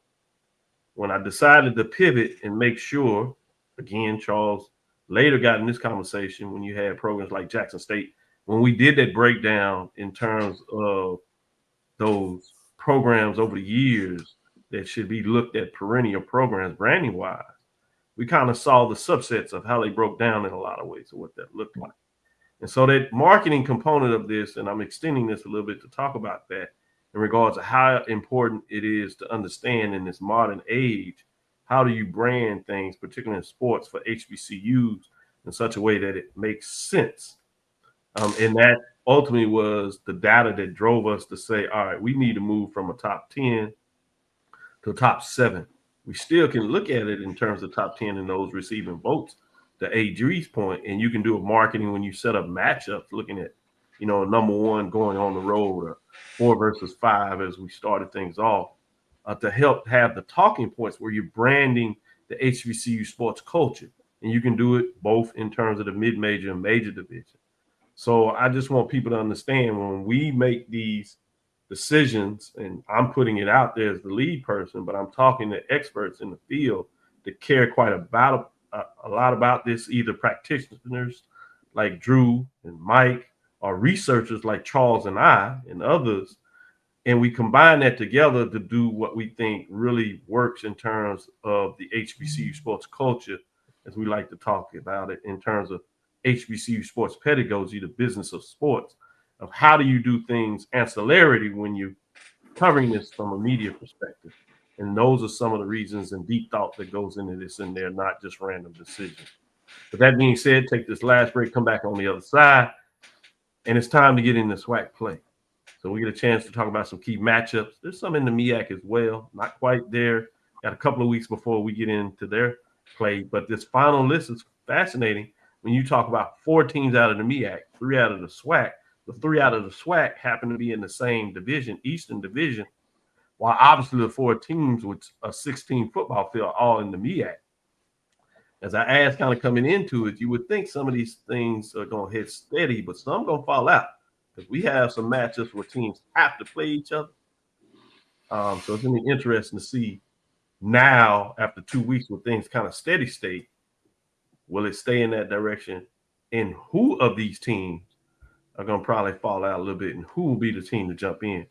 Speaker 7: When I decided to pivot and make sure, again, Charles later got in this conversation when you had programs like Jackson State, when we did that breakdown in terms of those programs over the years that should be looked at perennial programs branding wise, we kind of saw the subsets of how they broke down in a lot of ways of what that looked like. And so that marketing component of this, and I'm extending this a little bit to talk about that in regards to how important it is to understand in this modern age how do you brand things, particularly in sports for HBCUs, in such a way that it makes sense. And that ultimately was the data that drove us to say, all right, we need to move from a top 10 to a top 7. We still can look at it in terms of top 10 and those receiving votes, to Adri's point, and you can do a marketing when you set up matchups, looking at, number 1 going on the road, or 4 versus 5 as we started things off, to help have the talking points where you're branding the HBCU sports culture. And you can do it both in terms of the mid-major and major division. So I just want people to understand, when we make these decisions, and I'm putting it out there as the lead person, but I'm talking to experts in the field that care quite a lot about this, either practitioners like Drew and Mike, or researchers like Charles and I and others, and we combine that together to do what we think really works in terms of the HBCU sports culture, as we like to talk about it, in terms of HBCU sports pedagogy, the business of sports, of how do you do things ancillarity when you're covering this from a media perspective. And those are some of the reasons and deep thought that goes into this, and they're not just random decisions. But that being said, take this last break, come back on the other side, and it's time to get into SWAC play. So we get a chance to talk about some key matchups. There's some in the MEAC as well, not quite there. Got a couple of weeks before we get into their play, but this final list is fascinating. When you talk about 4 teams out of the MEAC, 3 out of the SWAC, the 3 out of the SWAC happen to be in the same division, Eastern Division, while obviously the 4 teams with a 16 football field all in the MEAC. As I asked kind of coming into it, you would think some of these things are going to hit steady, but some going to fall out, because we have some matchups where teams have to play each other. So it's going to be interesting to see now, after 2 weeks with things kind of steady state, will it stay in that direction? And who of these teams are going to probably fall out a little bit, and who will be the team to jump in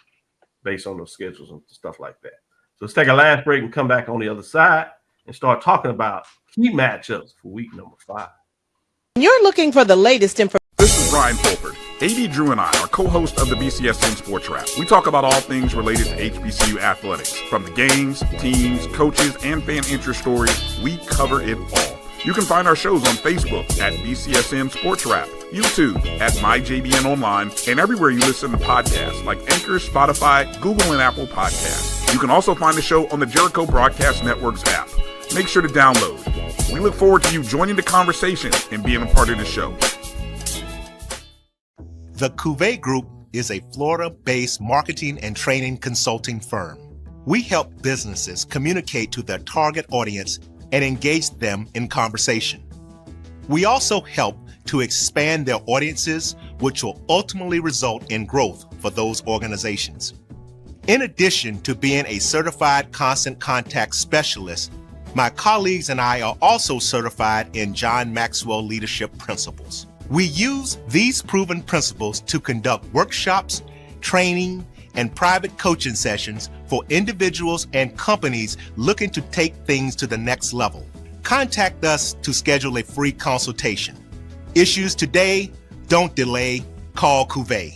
Speaker 7: based on those schedules and stuff like that? So let's take a last break and come back on the other side and start talking about key matchups for week number 5.
Speaker 10: You're looking for the latest information.
Speaker 16: This is Brian Fulford. AD Drew and I are co-hosts of the BCSN Sports Wrap. We talk about all things related to HBCU athletics. From the games, teams, coaches, and fan interest stories, we cover it all. You can find our shows on Facebook at BCSN Sports Wrap, YouTube at MyJBN Online, and everywhere you listen to podcasts like Anchor, Spotify, Google, and Apple Podcasts. You can also find the show on the Jericho Broadcast Network's app. Make sure to download. We look forward to you joining the conversation and being a part of the show.
Speaker 17: The Cavil Group is a Florida-based marketing and training consulting firm. We help businesses communicate to their target audience and engage them in conversation. We also help to expand their audiences, which will ultimately result in growth for those organizations. In addition to being a certified constant contact specialist, my colleagues and I are also certified in John Maxwell Leadership Principles. We use these proven principles to conduct workshops, training, and private coaching sessions for individuals and companies looking to take things to the next level. Contact us to schedule a free consultation. Issues today, don't delay, call Cavil.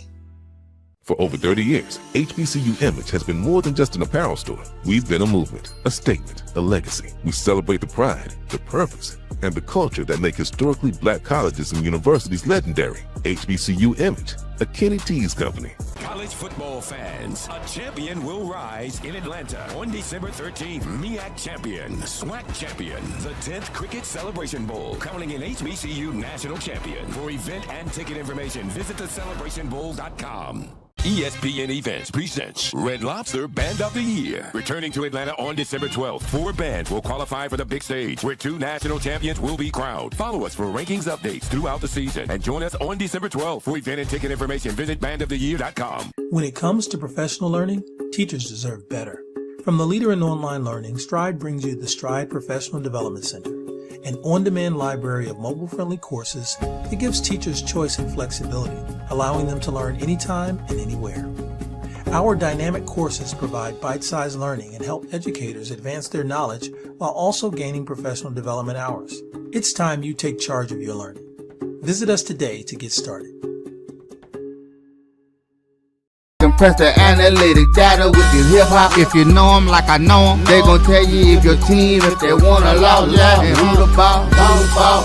Speaker 14: For over 30 years, HBCU Image has been more than just an apparel store. We've been a movement, a statement, a legacy. We celebrate the pride, the purpose, and the culture that make historically black colleges and universities legendary. HBCU Image, a Kenny T's company.
Speaker 12: College football fans, a champion will rise in Atlanta on December 13th. MEAC champion, SWAC champion, the 10th Cricket Celebration Bowl, crowning an HBCU national champion. For event and ticket information, visit thecelebrationbowl.com. ESPN Events presents Red Lobster Band of the Year. Returning to Atlanta on December 12th, 4 bands will qualify for the big stage, where 2 national champions will be crowned. Follow us for rankings updates throughout the season, and join us on December 12th. For event and ticket information, visit bandoftheyear.com.
Speaker 18: When it comes to professional learning, teachers deserve better. From the leader in online learning, Stride brings you the Stride Professional Development Center, an on-demand library of mobile-friendly courses that gives teachers choice and flexibility, allowing them to learn anytime and anywhere. Our dynamic courses provide bite-sized learning and help educators advance their knowledge while also gaining professional development hours. It's time you take charge of your learning. Visit us today to get started.
Speaker 1: Press the analytic data with your hip hop. If you know them like I know them, they gon' tell you if your team, if they wanna lose, and who the ball.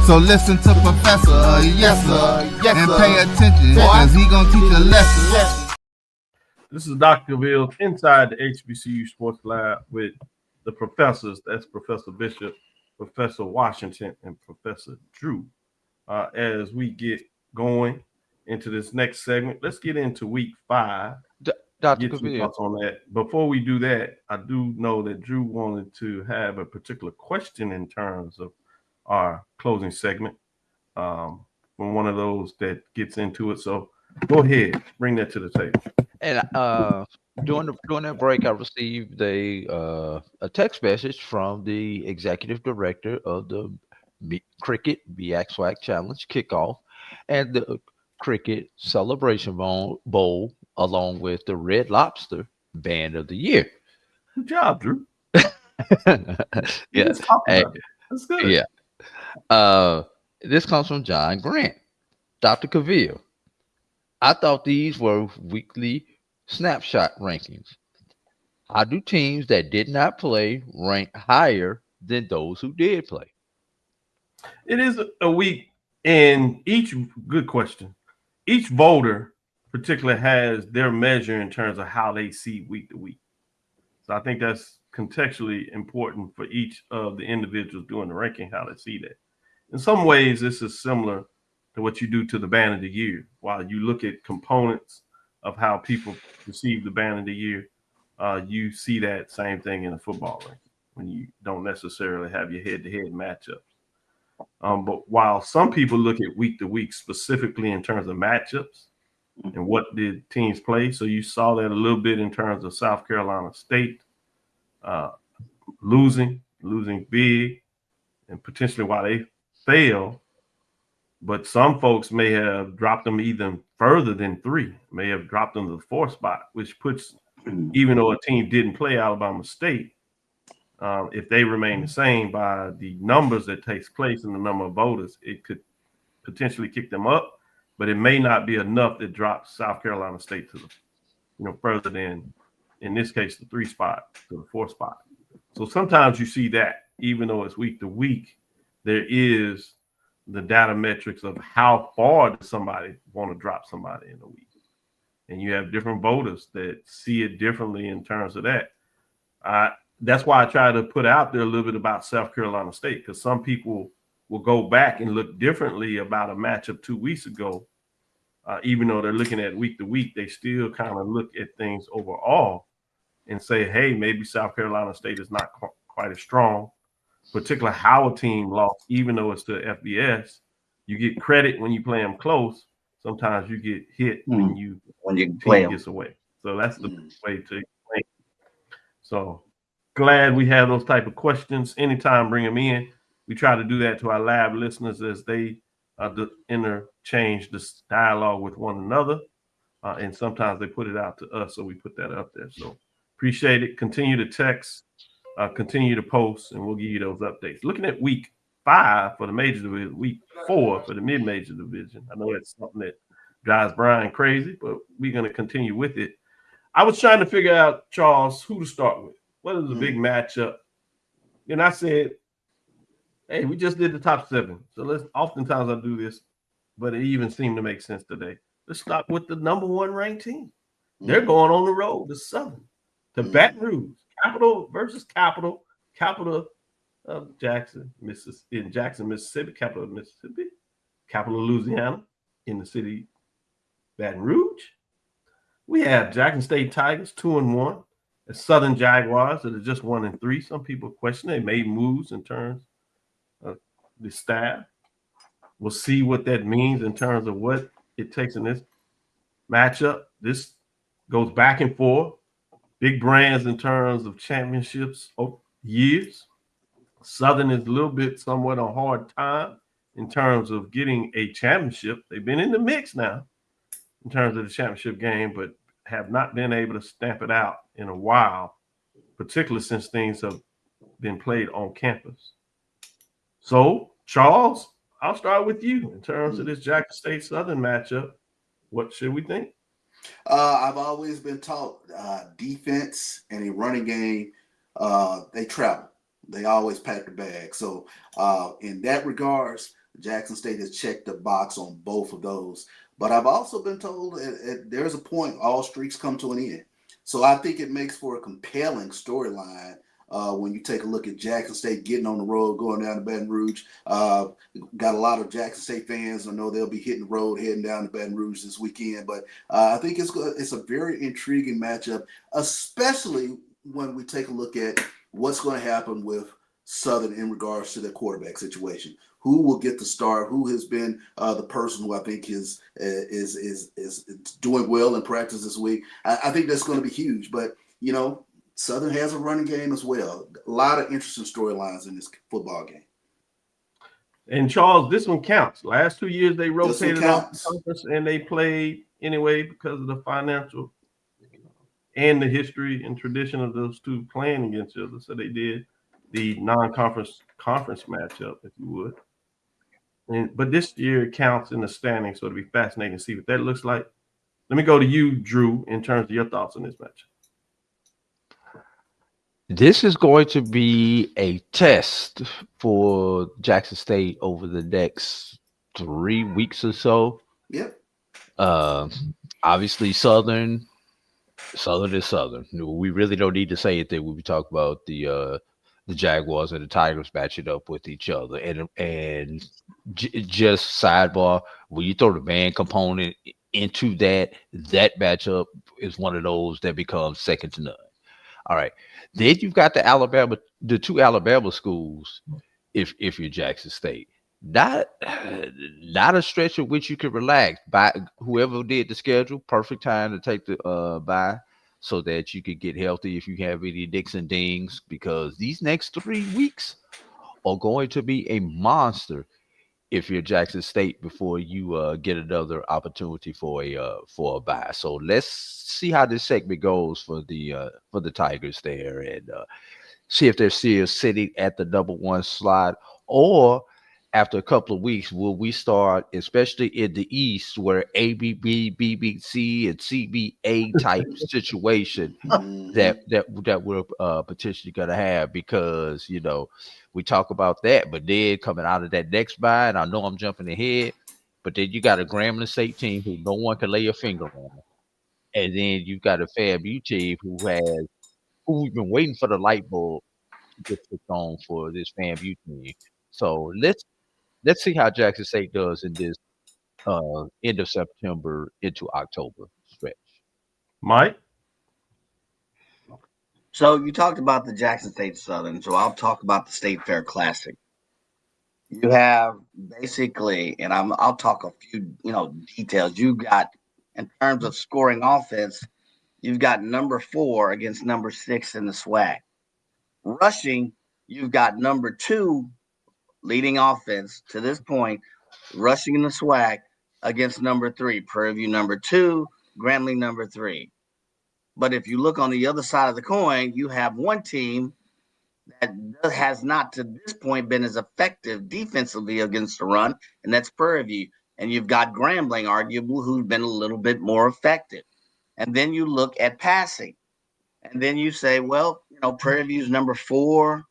Speaker 1: So listen to Professor, yes sir, and pay attention, cause he gon' teach a lesson.
Speaker 7: This is Dr. Cavil inside the HBCU Sports Lab with the professors. That's Professor Bishop, Professor Washington, and Professor Drew. As we get going into this next segment, let's get into week 5.
Speaker 8: Dr.
Speaker 7: Get your
Speaker 8: Cavil.
Speaker 7: thoughts on that. Before we do that, I do know that Drew wanted to have a particular question in terms of our closing segment from one of those that gets into it. So go ahead, bring that to the table.
Speaker 8: And during that break, I received a text message from the executive director of the Cricket BXWAC Challenge Kickoff and the Cricket Celebration Bowl, along with the Red Lobster Band of the Year.
Speaker 7: Good job, Drew.
Speaker 8: Yeah,
Speaker 7: That's good.
Speaker 8: Yeah. This comes from John Grant. Dr. Cavil, I thought these were weekly snapshot rankings. How do teams that did not play rank higher than those who did play?
Speaker 7: It is a week, and good question. Each voter particularly has their measure in terms of how they see week to week. So I think that's contextually important for each of the individuals doing the ranking, how they see that. In some ways, this is similar to what you do to the band of the year. While you look at components of how people perceive the band of the year, you see that same thing in a football ranking when you don't necessarily have your head-to-head matchups. But while some people look at week to week specifically in terms of matchups and what did teams play, so you saw that a little bit in terms of South Carolina State losing big, and potentially why they fail. But some folks may have dropped them even further than 3, may have dropped them to the 4th spot, which puts, even though a team didn't play Alabama State, if they remain the same by the numbers that takes place and the number of voters, it could potentially kick them up, but it may not be enough that drops South Carolina State to the, further than, in this case, the 3 spot to the 4th spot. So sometimes you see that, even though it's week to week, there is the data metrics of how far does somebody want to drop somebody in a week. And you have different voters that see it differently in terms of that. That's why I try to put out there a little bit about South Carolina State, because some people will go back and look differently about a matchup 2 weeks ago. Even though they're looking at week to week, they still kind of look at things overall and say, hey, maybe South Carolina State is not quite as strong, particularly how a team lost, even though it's the FBS. You get credit when you play them close. Sometimes you get hit when you play gets away. So that's the way to explain. So glad we have those type of questions. Anytime, bring them in. We try to do that to our lab listeners as they interchange this dialogue with one another. And sometimes they put it out to us, so we put that up there. So appreciate it. Continue to text, continue to post, and we'll give you those updates. Looking at week 5 for the major division, week 4 for the mid-major division. I know that's something that drives Brian crazy, but we're going to continue with it. I was trying to figure out, Charles, who to start with. What is the big matchup? And I said, hey, we just did the top 7. So oftentimes I do this, but it even seemed to make sense today. Let's start with the number 1 ranked team. They're going on the road to Southern, to Baton Rouge, Capital versus Capital of Jackson, Mississippi, Capital of Mississippi, Capital of Louisiana, in the city Baton Rouge. We have Jackson State Tigers 2-1, and Southern Jaguars that are just 1-3. Some people question they made moves in terms of the staff. We'll see what that means in terms of what it takes in this matchup. This goes back and forth. Big brands in terms of championships over years. Southern is a little bit somewhat on hard time in terms of getting a championship. They've been in the mix now in terms of the championship game, but have not been able to stamp it out in a while, particularly since things have been played on campus. So, Charles, I'll start with you in terms of this Jackson State Southern matchup. What should we think?
Speaker 6: I've always been taught defense and a running game, they travel. They always pack the bag. So in that regards, Jackson State has checked the box on both of those. But I've also been told there's a point all streaks come to an end. So I think it makes for a compelling storyline when you take a look at Jackson State getting on the road, going down to Baton Rouge. Got a lot of Jackson State fans. I know they'll be hitting the road, heading down to Baton Rouge this weekend. But I think it's a very intriguing matchup, especially when we take a look at what's going to happen with Southern in regards to their quarterback situation. Who will get the start? Who has been the person who I think is doing well in practice this week? I think that's going to be huge. But, you know, Southern has a running game as well. A lot of interesting storylines in this football game.
Speaker 7: And Charles, this one counts. Last 2 years they rotated off the conference and they played anyway because of the financial and the history and tradition of those two playing against each other. So they did the non-conference matchup, if you would. But this year it counts in the standings, so it'll be fascinating to see what that looks like. Let me go to you, Drew, in terms of your thoughts on this match.
Speaker 8: This is going to be a test for Jackson State over the next 3 weeks or so.
Speaker 6: Yep.
Speaker 8: Obviously, Southern is Southern. We really don't need to say anything when we talk about the Jaguars and the Tigers matching up with each other. And just sidebar, when you throw the man component into that matchup is one of those that becomes second to none. All right. Then you've got the two Alabama schools, if you're Jackson State. Not a stretch in which you can relax. By whoever did the schedule, perfect time to take the bye so that you could get healthy if you have any nicks and dings, because these next 3 weeks are going to be a monster if you're Jackson State before you get another opportunity for a bye. So let's see how this segment goes for the Tigers there, and see if they're still sitting at the #1 slot, or after a couple of weeks, will we start, especially in the East, where ABB, BBC, and CBA type situation that we're potentially going to have? Because, you know, we talk about that, but then coming out of that next bye, and I know I'm jumping ahead, but then you got a Grambling State team who no one can lay a finger on, and then you've got a FAMU team who we've been waiting for the light bulb to get switched on for this FAMU team. So let's see how Jackson State does in this end of September into October stretch.
Speaker 7: Mike?
Speaker 9: So you talked about the Jackson State Southern, so I'll talk about the State Fair Classic. You have basically, and I'll talk a few, details. You got, in terms of scoring offense, you've got number 4 against number 6 in the SWAC. Rushing, you've got number 2 leading offense to this point, rushing in the SWAC against number 3, Prairie View number 2, Grambling number 3. But if you look on the other side of the coin, you have one team that has not to this point been as effective defensively against the run, and that's Prairie View. And you've got Grambling, arguably, who's been a little bit more effective. And then you look at passing. And then you say, well, Prairie View's number 4,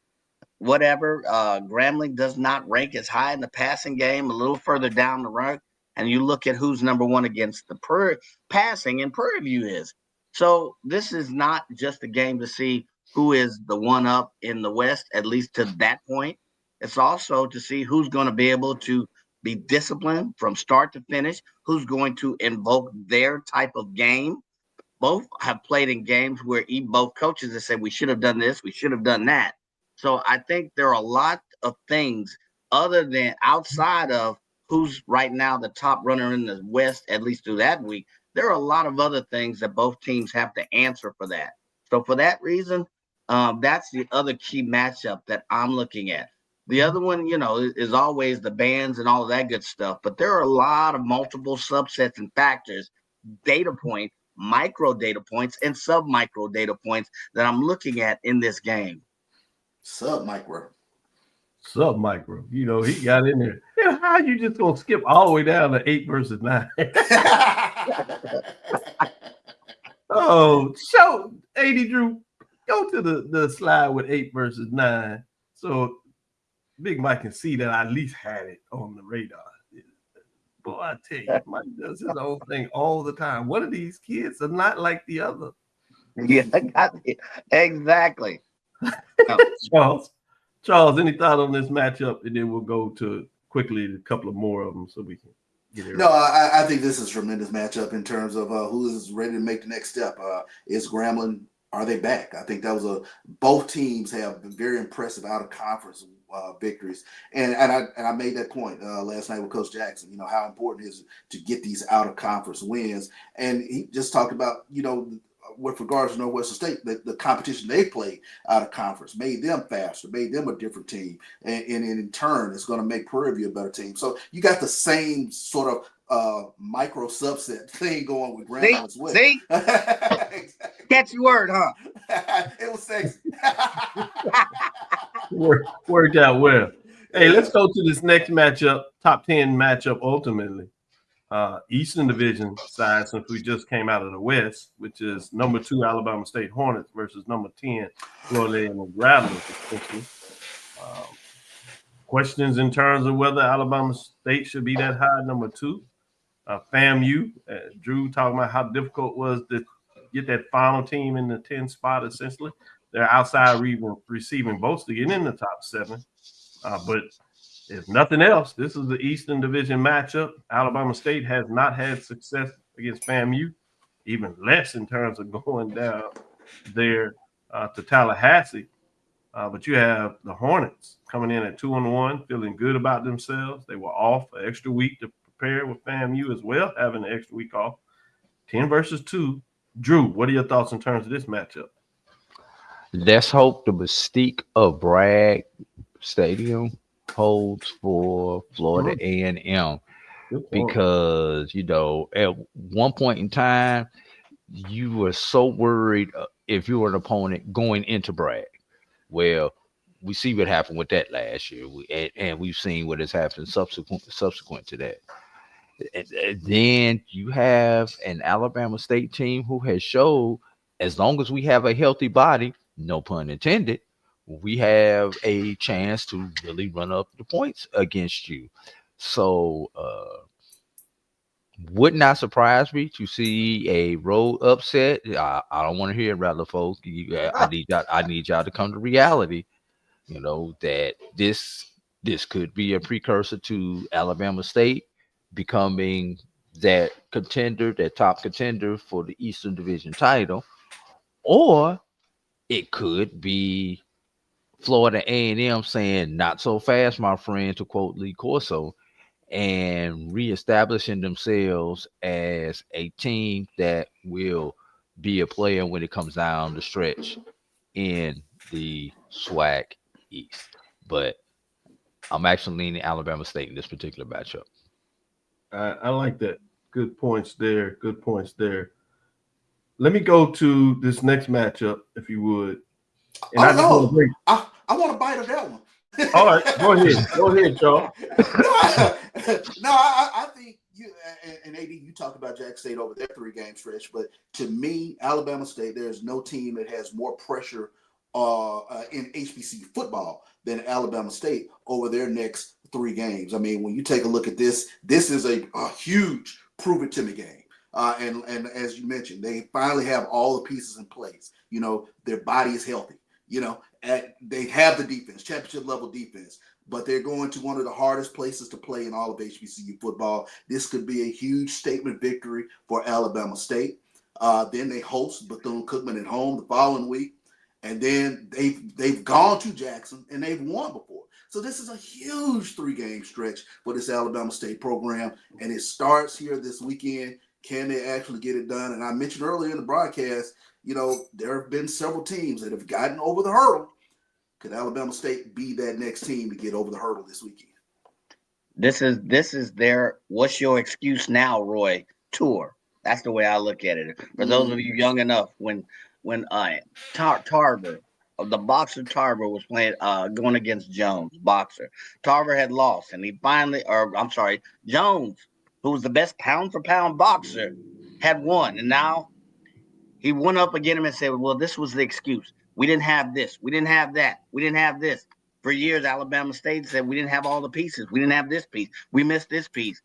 Speaker 9: whatever. Grambling does not rank as high in the passing game, a little further down the road. And you look at who's number 1 against the passing, and Prairie View is. So this is not just a game to see who is the one up in the West, at least to that point. It's also to see who's going to be able to be disciplined from start to finish, who's going to invoke their type of game. Both have played in games where both coaches have said, we should have done this, we should have done that. So I think there are a lot of things other than outside of who's right now the top runner in the West, at least through that week. There are a lot of other things that both teams have to answer for that. So for that reason, that's the other key matchup that I'm looking at. The other one, is always the bands and all of that good stuff. But there are a lot of multiple subsets and factors, data points, micro data points, and sub-micro data points that I'm looking at in this game.
Speaker 6: Sub-micro.
Speaker 7: He got in there. How you just going to skip all the way down to 8 versus 9? Oh, show 80 Drew. Go to the slide with 8 versus 9. So Big Mike can see that I at least had it on the radar. Boy, I tell you, Mike does his own thing all the time. One of these kids are not like the other.
Speaker 9: Yeah, I got it. Exactly.
Speaker 7: Charles, any thought on this matchup? And then we'll go to quickly a couple of more of them so we can get it.
Speaker 6: No, I think this is a tremendous matchup in terms of who is ready to make the next step. Is Grambling, are they back? I think that was both teams have been very impressive out of conference victories, and I made that point last night with Coach Jackson. You know how important it is to get these out of conference wins, and he just talked about with regards to Northwestern State, the competition they played out of conference made them faster, made them a different team, and in turn, it's going to make Prairie View a better team. So you got the same sort of micro subset thing going with Grambling as well.
Speaker 9: See? Catchy word, huh?
Speaker 6: It was sexy.
Speaker 7: Worked out well. Hey, let's go to this next matchup, top 10 matchup ultimately. Eastern Division side, since we just came out of the West, which is number 2 Alabama State Hornets versus number 10 Florida A&M Rattlers, essentially. Questions in terms of whether Alabama State should be that high, number 2. FAMU, Drew talking about how difficult it was to get that final team in the 10 spot, essentially. They're outside receiving votes to get in the top 7. But if nothing else, this is the Eastern Division matchup. Alabama State has not had success against FAMU, even less in terms of going down there to Tallahassee. But you have the Hornets coming in at 2-1, feeling good about themselves. They were off an extra week to prepare with FAMU as well, having an extra week off. 10 versus 2. Drew, what are your thoughts in terms of this matchup?
Speaker 8: Let's hope the mystique of Bragg Stadium holds for Florida A&M, because at one point in time you were so worried if you were an opponent going into Bragg. Well, we see what happened with that last year, and we've seen what has happened subsequent to that. And then you have an Alabama State team who has showed, as long as we have a healthy body, no pun intended, we have a chance to really run up the points against you. So would not surprise me to see a road upset. I don't want to hear it, Rattler folks. I need y'all to come to reality. That this could be a precursor to Alabama State becoming that contender, that top contender for the Eastern Division title, or it could be Florida A&M saying, "Not so fast, my friend," to quote Lee Corso, and reestablishing themselves as a team that will be a player when it comes down the stretch in the SWAC East. But I'm actually leaning Alabama State in this particular matchup.
Speaker 7: I like that. Good points there. Good points there. Let me go to this next matchup, if you would. And
Speaker 6: I want to bite of that one.
Speaker 7: All right, go ahead. Go ahead, Charles.
Speaker 6: I think you and AD, you talked about Jack State over their 3-game stretch, but to me, Alabama State, there's no team that has more pressure in HBCU football than Alabama State over their next 3 games. I mean, when you take a look at this is a huge prove it to me game. And as you mentioned, they finally have all the pieces in place. Their body is healthy. They have the defense, championship level defense, but they're going to one of the hardest places to play in all of HBCU football. This could be a huge statement victory for Alabama State. Then they host Bethune-Cookman at home the following week. And then they've gone to Jackson and they've won before. So this is a huge 3-game stretch for this Alabama State program. And it starts here this weekend. Can they actually get it done? And I mentioned earlier in the broadcast, there have been several teams that have gotten over the hurdle. Could Alabama State be that next team to get over the hurdle this weekend?
Speaker 9: This is their "What's Your Excuse Now, Roy" tour. That's the way I look at it. For those of you young enough, when Tarver, the boxer Tarver was playing going against Jones, boxer. Tarver had lost, and Jones, who was the best pound for pound boxer, had won, and now He went up against him and said, well, this was the excuse. We didn't have this. We didn't have that. We didn't have this. For years, Alabama State said we didn't have all the pieces. We didn't have this piece. We missed this piece.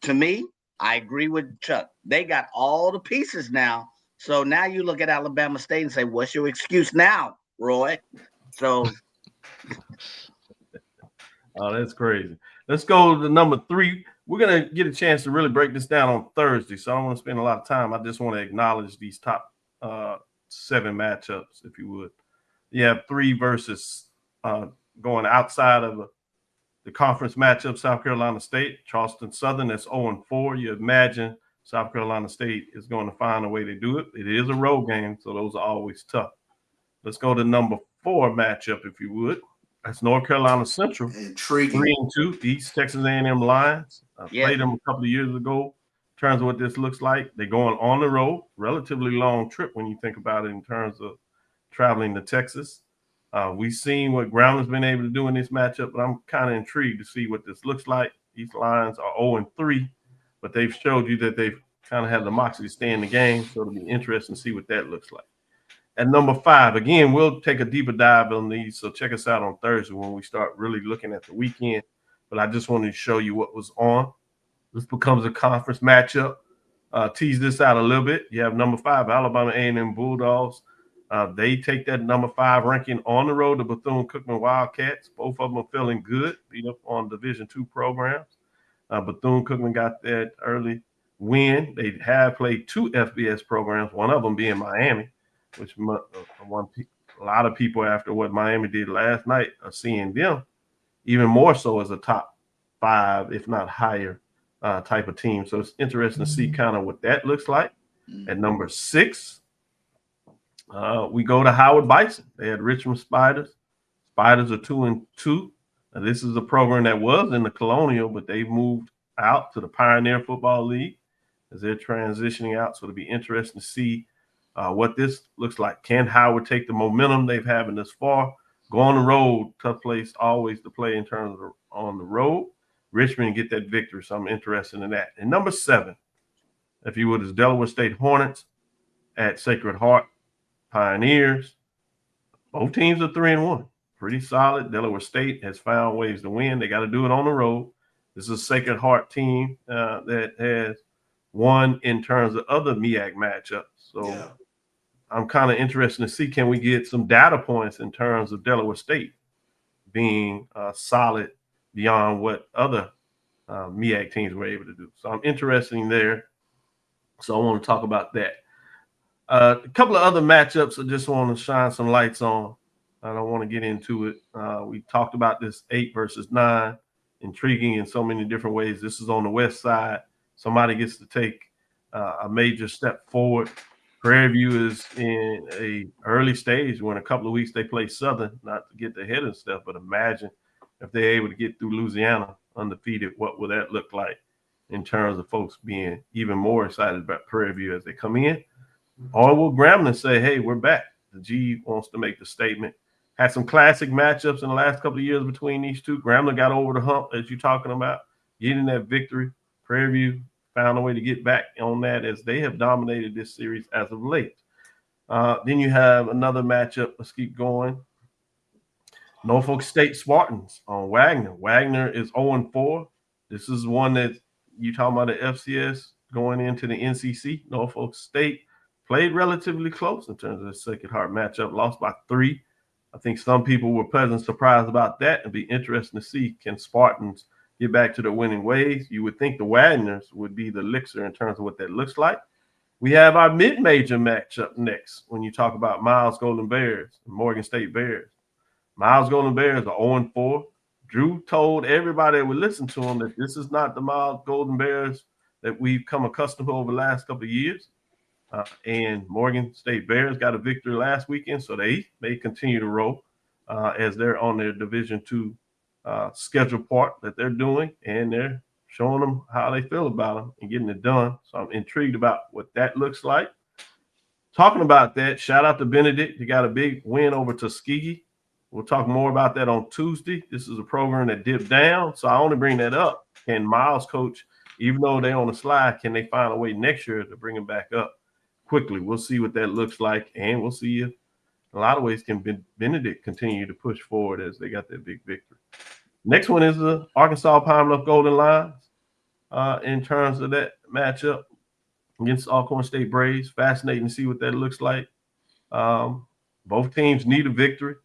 Speaker 9: To me, I agree with Chuck. They got all the pieces now. So now you look at Alabama State and say, what's your excuse now, Roy? So.
Speaker 7: Oh, that's crazy. Let's go to number 3. We're going to get a chance to really break this down on Thursday, so I don't want to spend a lot of time. I just want to acknowledge these top 7 matchups, if you would. You have 3 versus going outside of the conference matchup, South Carolina State, Charleston Southern, that's 0-4. You imagine South Carolina State is going to find a way to do it. It is a road game, so those are always tough. Let's go to number 4 matchup, if you would. That's North Carolina Central.
Speaker 6: Intriguing.
Speaker 7: 3-2, East Texas A&M Lions. Played them a couple of years ago. In terms of what this looks like, they're going on the road. Relatively long trip when you think about it in terms of traveling to Texas. We've seen what Grambling has been able to do in this matchup, but I'm kind of intrigued to see what this looks like. These Lions are 0-3, but they've showed you that they've kind of had the moxie to stay in the game, so it'll be interesting to see what that looks like. At number 5, again, we'll take a deeper dive on these, so check us out on Thursday when we start really looking at the weekend. But I just wanted to show you what was on. This becomes a conference matchup. Tease this out a little bit. You have number 5, Alabama A&M Bulldogs. They take that number 5 ranking on the road to Bethune-Cookman Wildcats. Both of them are feeling good, beat up on Division II programs. Bethune-Cookman got that early win. They have played 2 FBS programs, one of them being Miami, which a lot of people after what Miami did last night are seeing them even more so as a top 5, if not higher, type of team. So it's interesting to see kind of what that looks like. At number 6, we go to Howard Bison. They had Richmond Spiders. Spiders are 2-2. Now, this is a program that was in the Colonial, but they've moved out to the Pioneer Football League as they're transitioning out. So it'll be interesting to see what this looks like. Can Howard take the momentum they've had this far? Go on the road, tough place always to play in terms of on the road. Richmond get that victory, so I'm interested in that. And number 7, if you would, is Delaware State Hornets at Sacred Heart Pioneers. Both teams are 3-1. Pretty solid. Delaware State has found ways to win. They got to do it on the road. This is a Sacred Heart team that has won in terms of other MEAC matchups. So I'm kind of interested to see, can we get some data points in terms of Delaware State being solid beyond what other MEAC teams were able to do. So I'm interested in there. So I want to talk about that. A couple of other matchups I just want to shine some lights on. I don't want to get into it. We talked about this 8 versus 9, intriguing in so many different ways. This is on the west side. Somebody gets to take a major step forward. Prairie View is in a early stage when a couple of weeks they play Southern, not to get ahead of stuff, but imagine if they're able to get through Louisiana undefeated, what would that look like in terms of folks being even more excited about Prairie View as they come in? Or will Grambling say, hey, we're back? The G wants to make the statement. Had some classic matchups in the last couple of years between these two. Grambling got over the hump, as you're talking about, getting that victory. Prairie View found a way to get back on that as they have dominated this series as of late. Then you have another matchup. Let's keep going. Norfolk State Spartans on Wagner. Wagner is 0-4. This is one that you talking about the FCS going into the NCC. Norfolk State played relatively close in terms of the Sacred Heart matchup, lost by 3. I think some people were pleasantly surprised about that. It'd be interesting to see, can Spartans get back to the winning ways? You would think the Wagners would be the elixir in terms of what that looks like. We have our mid-major matchup next when you talk about Miles Golden Bears and Morgan State Bears. Miles Golden Bears are 0-4. Drew told everybody that would listen to him that this is not the Miles Golden Bears that we've come accustomed to over the last couple of years. And Morgan State Bears got a victory last weekend, so they may continue to roll as they're on their Division II schedule part that they're doing, and they're showing them how they feel about them and getting it done. So I'm intrigued about what that looks like. Talking about that, shout out to Benedict. He got a big win over Tuskegee. We'll talk more about that on Tuesday. This is a program that dipped down, so I only bring that up. Can Miles coach, even though they're on the slide, can they find a way next year to bring him back up? quickly. We'll see what that looks like, and we'll see if in a lot of ways can Benedict continue to push forward as they got that big victory. Next one is the Arkansas Pine Bluff Golden Lions in terms of that matchup against Alcorn State Braves. Fascinating to see what that looks like. Both teams need a victory.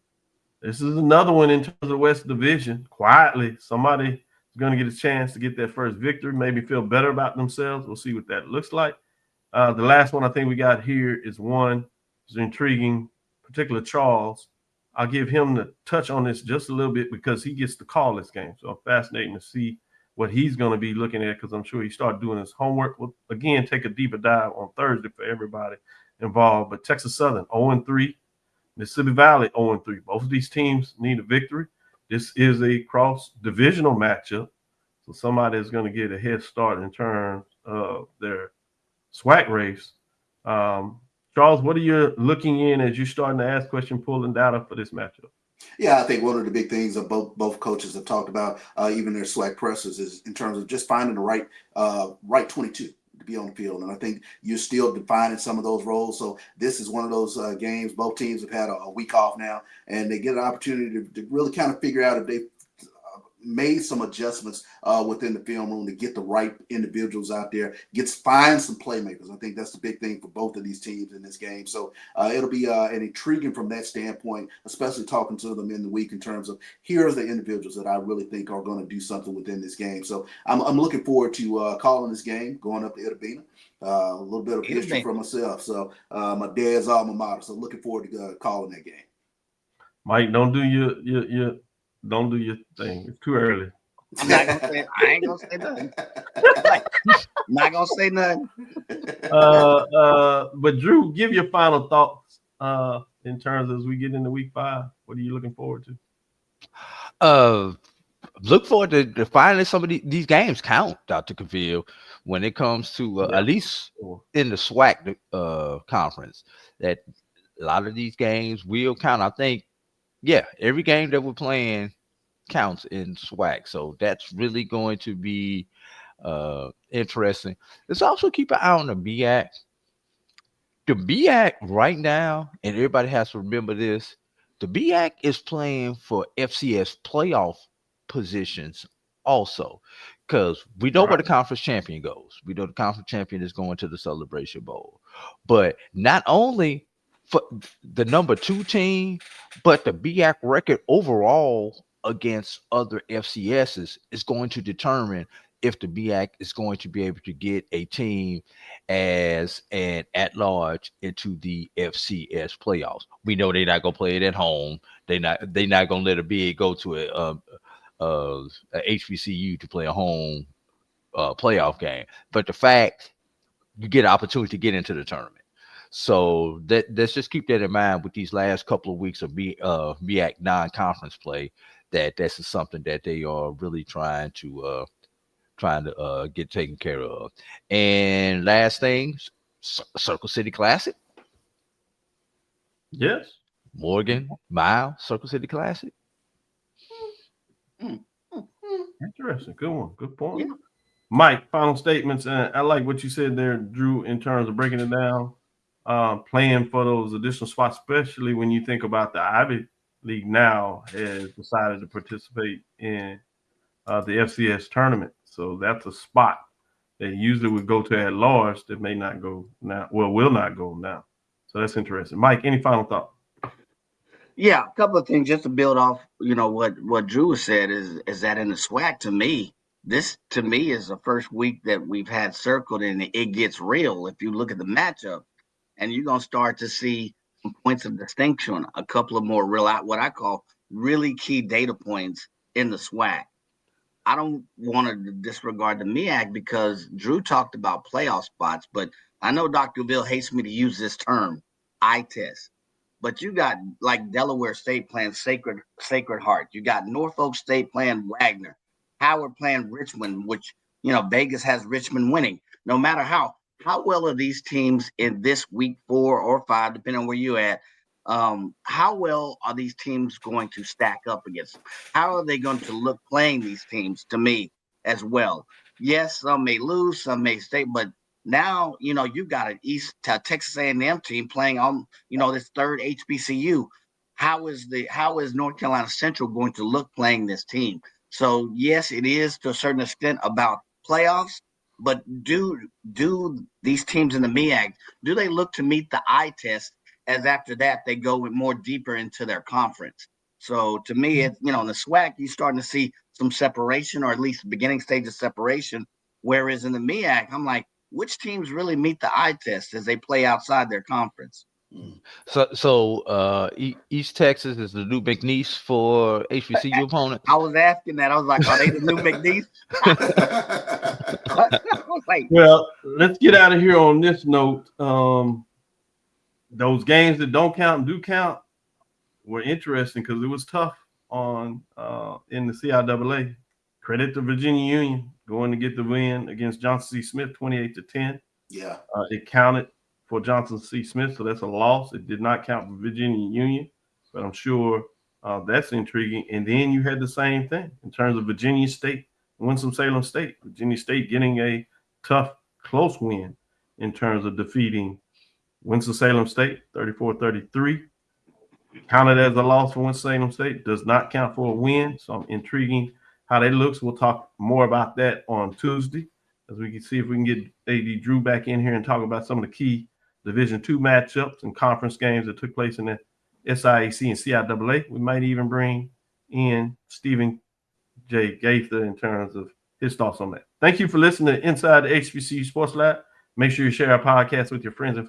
Speaker 7: This is another one in terms of the West Division. Quietly, somebody is going to get a chance to get their first victory, maybe feel better about themselves. We'll see what that looks like. The last one I think we got here is one is intriguing, particularly Charles. I'll give him the touch on this just a little bit because he gets to call this game. So fascinating to see what he's going to be looking at because I'm sure he started doing his homework. We'll, again, take a deeper dive on Thursday for everybody involved. But Texas Southern 0-3, Mississippi Valley 0-3. Both of these teams need a victory. This is a cross-divisional matchup. So somebody is going to get a head start in terms of their SWAC race. Charles, what are you looking in as you're starting to ask questions, pulling data for this matchup?
Speaker 6: Yeah, I think one of the big things that both coaches have talked about, even their SWAC pressers, is in terms of just finding the right 22 to be on the field. And I think you're still defining some of those roles. So this is one of those games. Both teams have had a week off now, and they get an opportunity to really kind of figure out if they made some adjustments within the film room to get the right individuals out there, find some playmakers. I think that's the big thing for both of these teams in this game. So it'll be an intriguing from that standpoint, especially talking to them in the week in terms of here's the individuals that I really think are going to do something within this game. So I'm looking forward to calling this game, going up to Itabena. A little bit of history for myself. So my dad's alma mater. So looking forward to calling that game.
Speaker 7: Mike, don't do your don't do your thing. It's too early.
Speaker 9: I'm not gonna say. I ain't gonna say nothing. Not gonna say nothing.
Speaker 7: But Drew, give your final thoughts in terms as we get into week 5. What are you looking forward to?
Speaker 8: Look forward to finally some of these games count, Dr. Cavil, when it comes to at least in the SWAC conference. That a lot of these games will count. I think. Yeah, every game that we're playing counts in SWAC. So that's really going to be interesting. Let's also keep an eye on the BAC. The BAC right now, and everybody has to remember this, the BAC is playing for FCS playoff positions also. Because we know where the conference champion goes. We know the conference champion is going to the Celebration Bowl. But not only for the number 2 team, but the BAC record overall against other FCSs is going to determine if the BAC is going to be able to get a team as an at-large into the FCS playoffs. We know they're not gonna play it at home. They're not gonna let a BA go to a HBCU to play a home playoff game. But the fact you get an opportunity to get into the tournament. So let's just keep that in mind with these last couple of weeks of BAC non-conference play. This is something that they are really trying to get taken care of. And last thing, Circle City Classic.
Speaker 7: Yes.
Speaker 8: Morgan, Miles, Circle City Classic.
Speaker 7: Interesting. Good one. Good point. Yeah. Mike, final statements. And I like what you said there, Drew, in terms of breaking it down. Playing for those additional spots, especially when you think about the Ivy League now has decided to participate in the FCS tournament. So that's a spot that usually would go to at large that may not go now. Well, will not go now. So that's interesting. Mike, any final thought?
Speaker 9: Yeah, a couple of things just to build off, what Drew said is that in the SWAC, this to me is the first week that we've had circled and it gets real. If you look at the matchup, and you're going to start to see some points of distinction, a couple of more what I call really key data points in the SWAC. I don't want to disregard the MEAC because Drew talked about playoff spots, but I know Dr. Bill hates me to use this term, eye test. But you got like Delaware State playing Sacred Heart. You got Norfolk State playing Wagner. Howard playing Richmond, which, Vegas has Richmond winning. No matter how well are these teams in this week 4 or 5, depending on where you're at, how well are these teams going to stack up against them? How are they going to look playing these teams to me as well? Yes, some may lose, some may stay, but Now, you've got an Texas A&M team playing on, this third HBCU. How is North Carolina Central going to look playing this team? So yes, it is to a certain extent about playoffs, but do these teams in the MEAC, do they look to meet the eye test as after that they go more deeper into their conference? So to me, it's, in the SWAC, you're starting to see some separation, or at least the beginning stage of separation. Whereas in the MEAC, I'm like, which teams really meet the eye test as they play outside their conference?
Speaker 8: So East Texas is the new McNeese for HBCU opponents.
Speaker 9: I was asking that. I was like, are they the new McNeese?
Speaker 7: Well, let's get out of here on this note. Those games that don't count and do count were interesting because it was tough on in the CIAA. Credit to Virginia Union going to get the win against Johnson C. Smith, 28-10.
Speaker 6: Yeah,
Speaker 7: it counted for Johnson C. Smith, so that's a loss. It did not count for Virginia Union, but I'm sure that's intriguing. And then you had the same thing in terms of Virginia State and Winston-Salem State. Virginia State getting a tough, close win in terms of defeating Winston-Salem State, 34-33. Counted as a loss for Winston-Salem State, does not count for a win. So I'm intriguing how that looks. We'll talk more about that on Tuesday as we can see if we can get AD Drew back in here and talk about some of the key Division II matchups and conference games that took place in the SIAC and CIAA. We might even bring in Stephen J. Gaither in terms of his thoughts on that. Thank you for listening to Inside the HBCU Sports Lab. Make sure you share our podcast with your friends and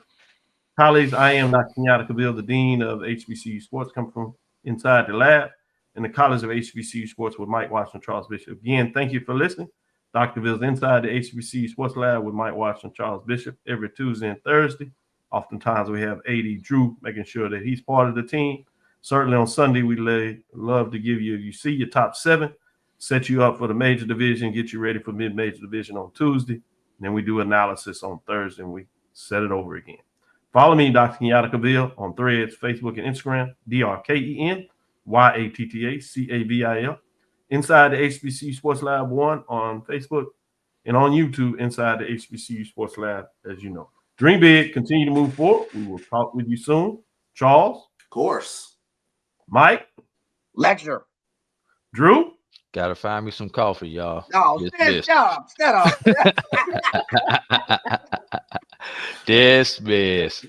Speaker 7: colleagues. I am Dr. Cavil, the Dean of HBCU Sports, come from Inside the Lab in the College of HBCU Sports with Mike Washington, Charles Bishop. Again, thank you for listening. Dr. Cavill's Inside the HBCU Sports Lab with Mike Washington, Charles Bishop every Tuesday and Thursday. Oftentimes we have AD Drew making sure that he's part of the team. Certainly on Sunday, we love to give you see your top 7, set you up for the major division, get you ready for mid-major division on Tuesday. And then we do analysis on Thursday and we set it over again. Follow me, Dr. Kenyatta Cavil, on Threads, Facebook, and Instagram, DrKenyattaCavil. Inside the HBCU Sports Lab 1 on Facebook and on YouTube, Inside the HBCU Sports Lab, as you know. Dream big, continue to move forward. We will talk with you soon. Charles?
Speaker 6: Of course.
Speaker 7: Mike?
Speaker 9: Lecture.
Speaker 7: Drew?
Speaker 8: Gotta find me some coffee, y'all.
Speaker 9: No, shut up.
Speaker 8: Dismiss.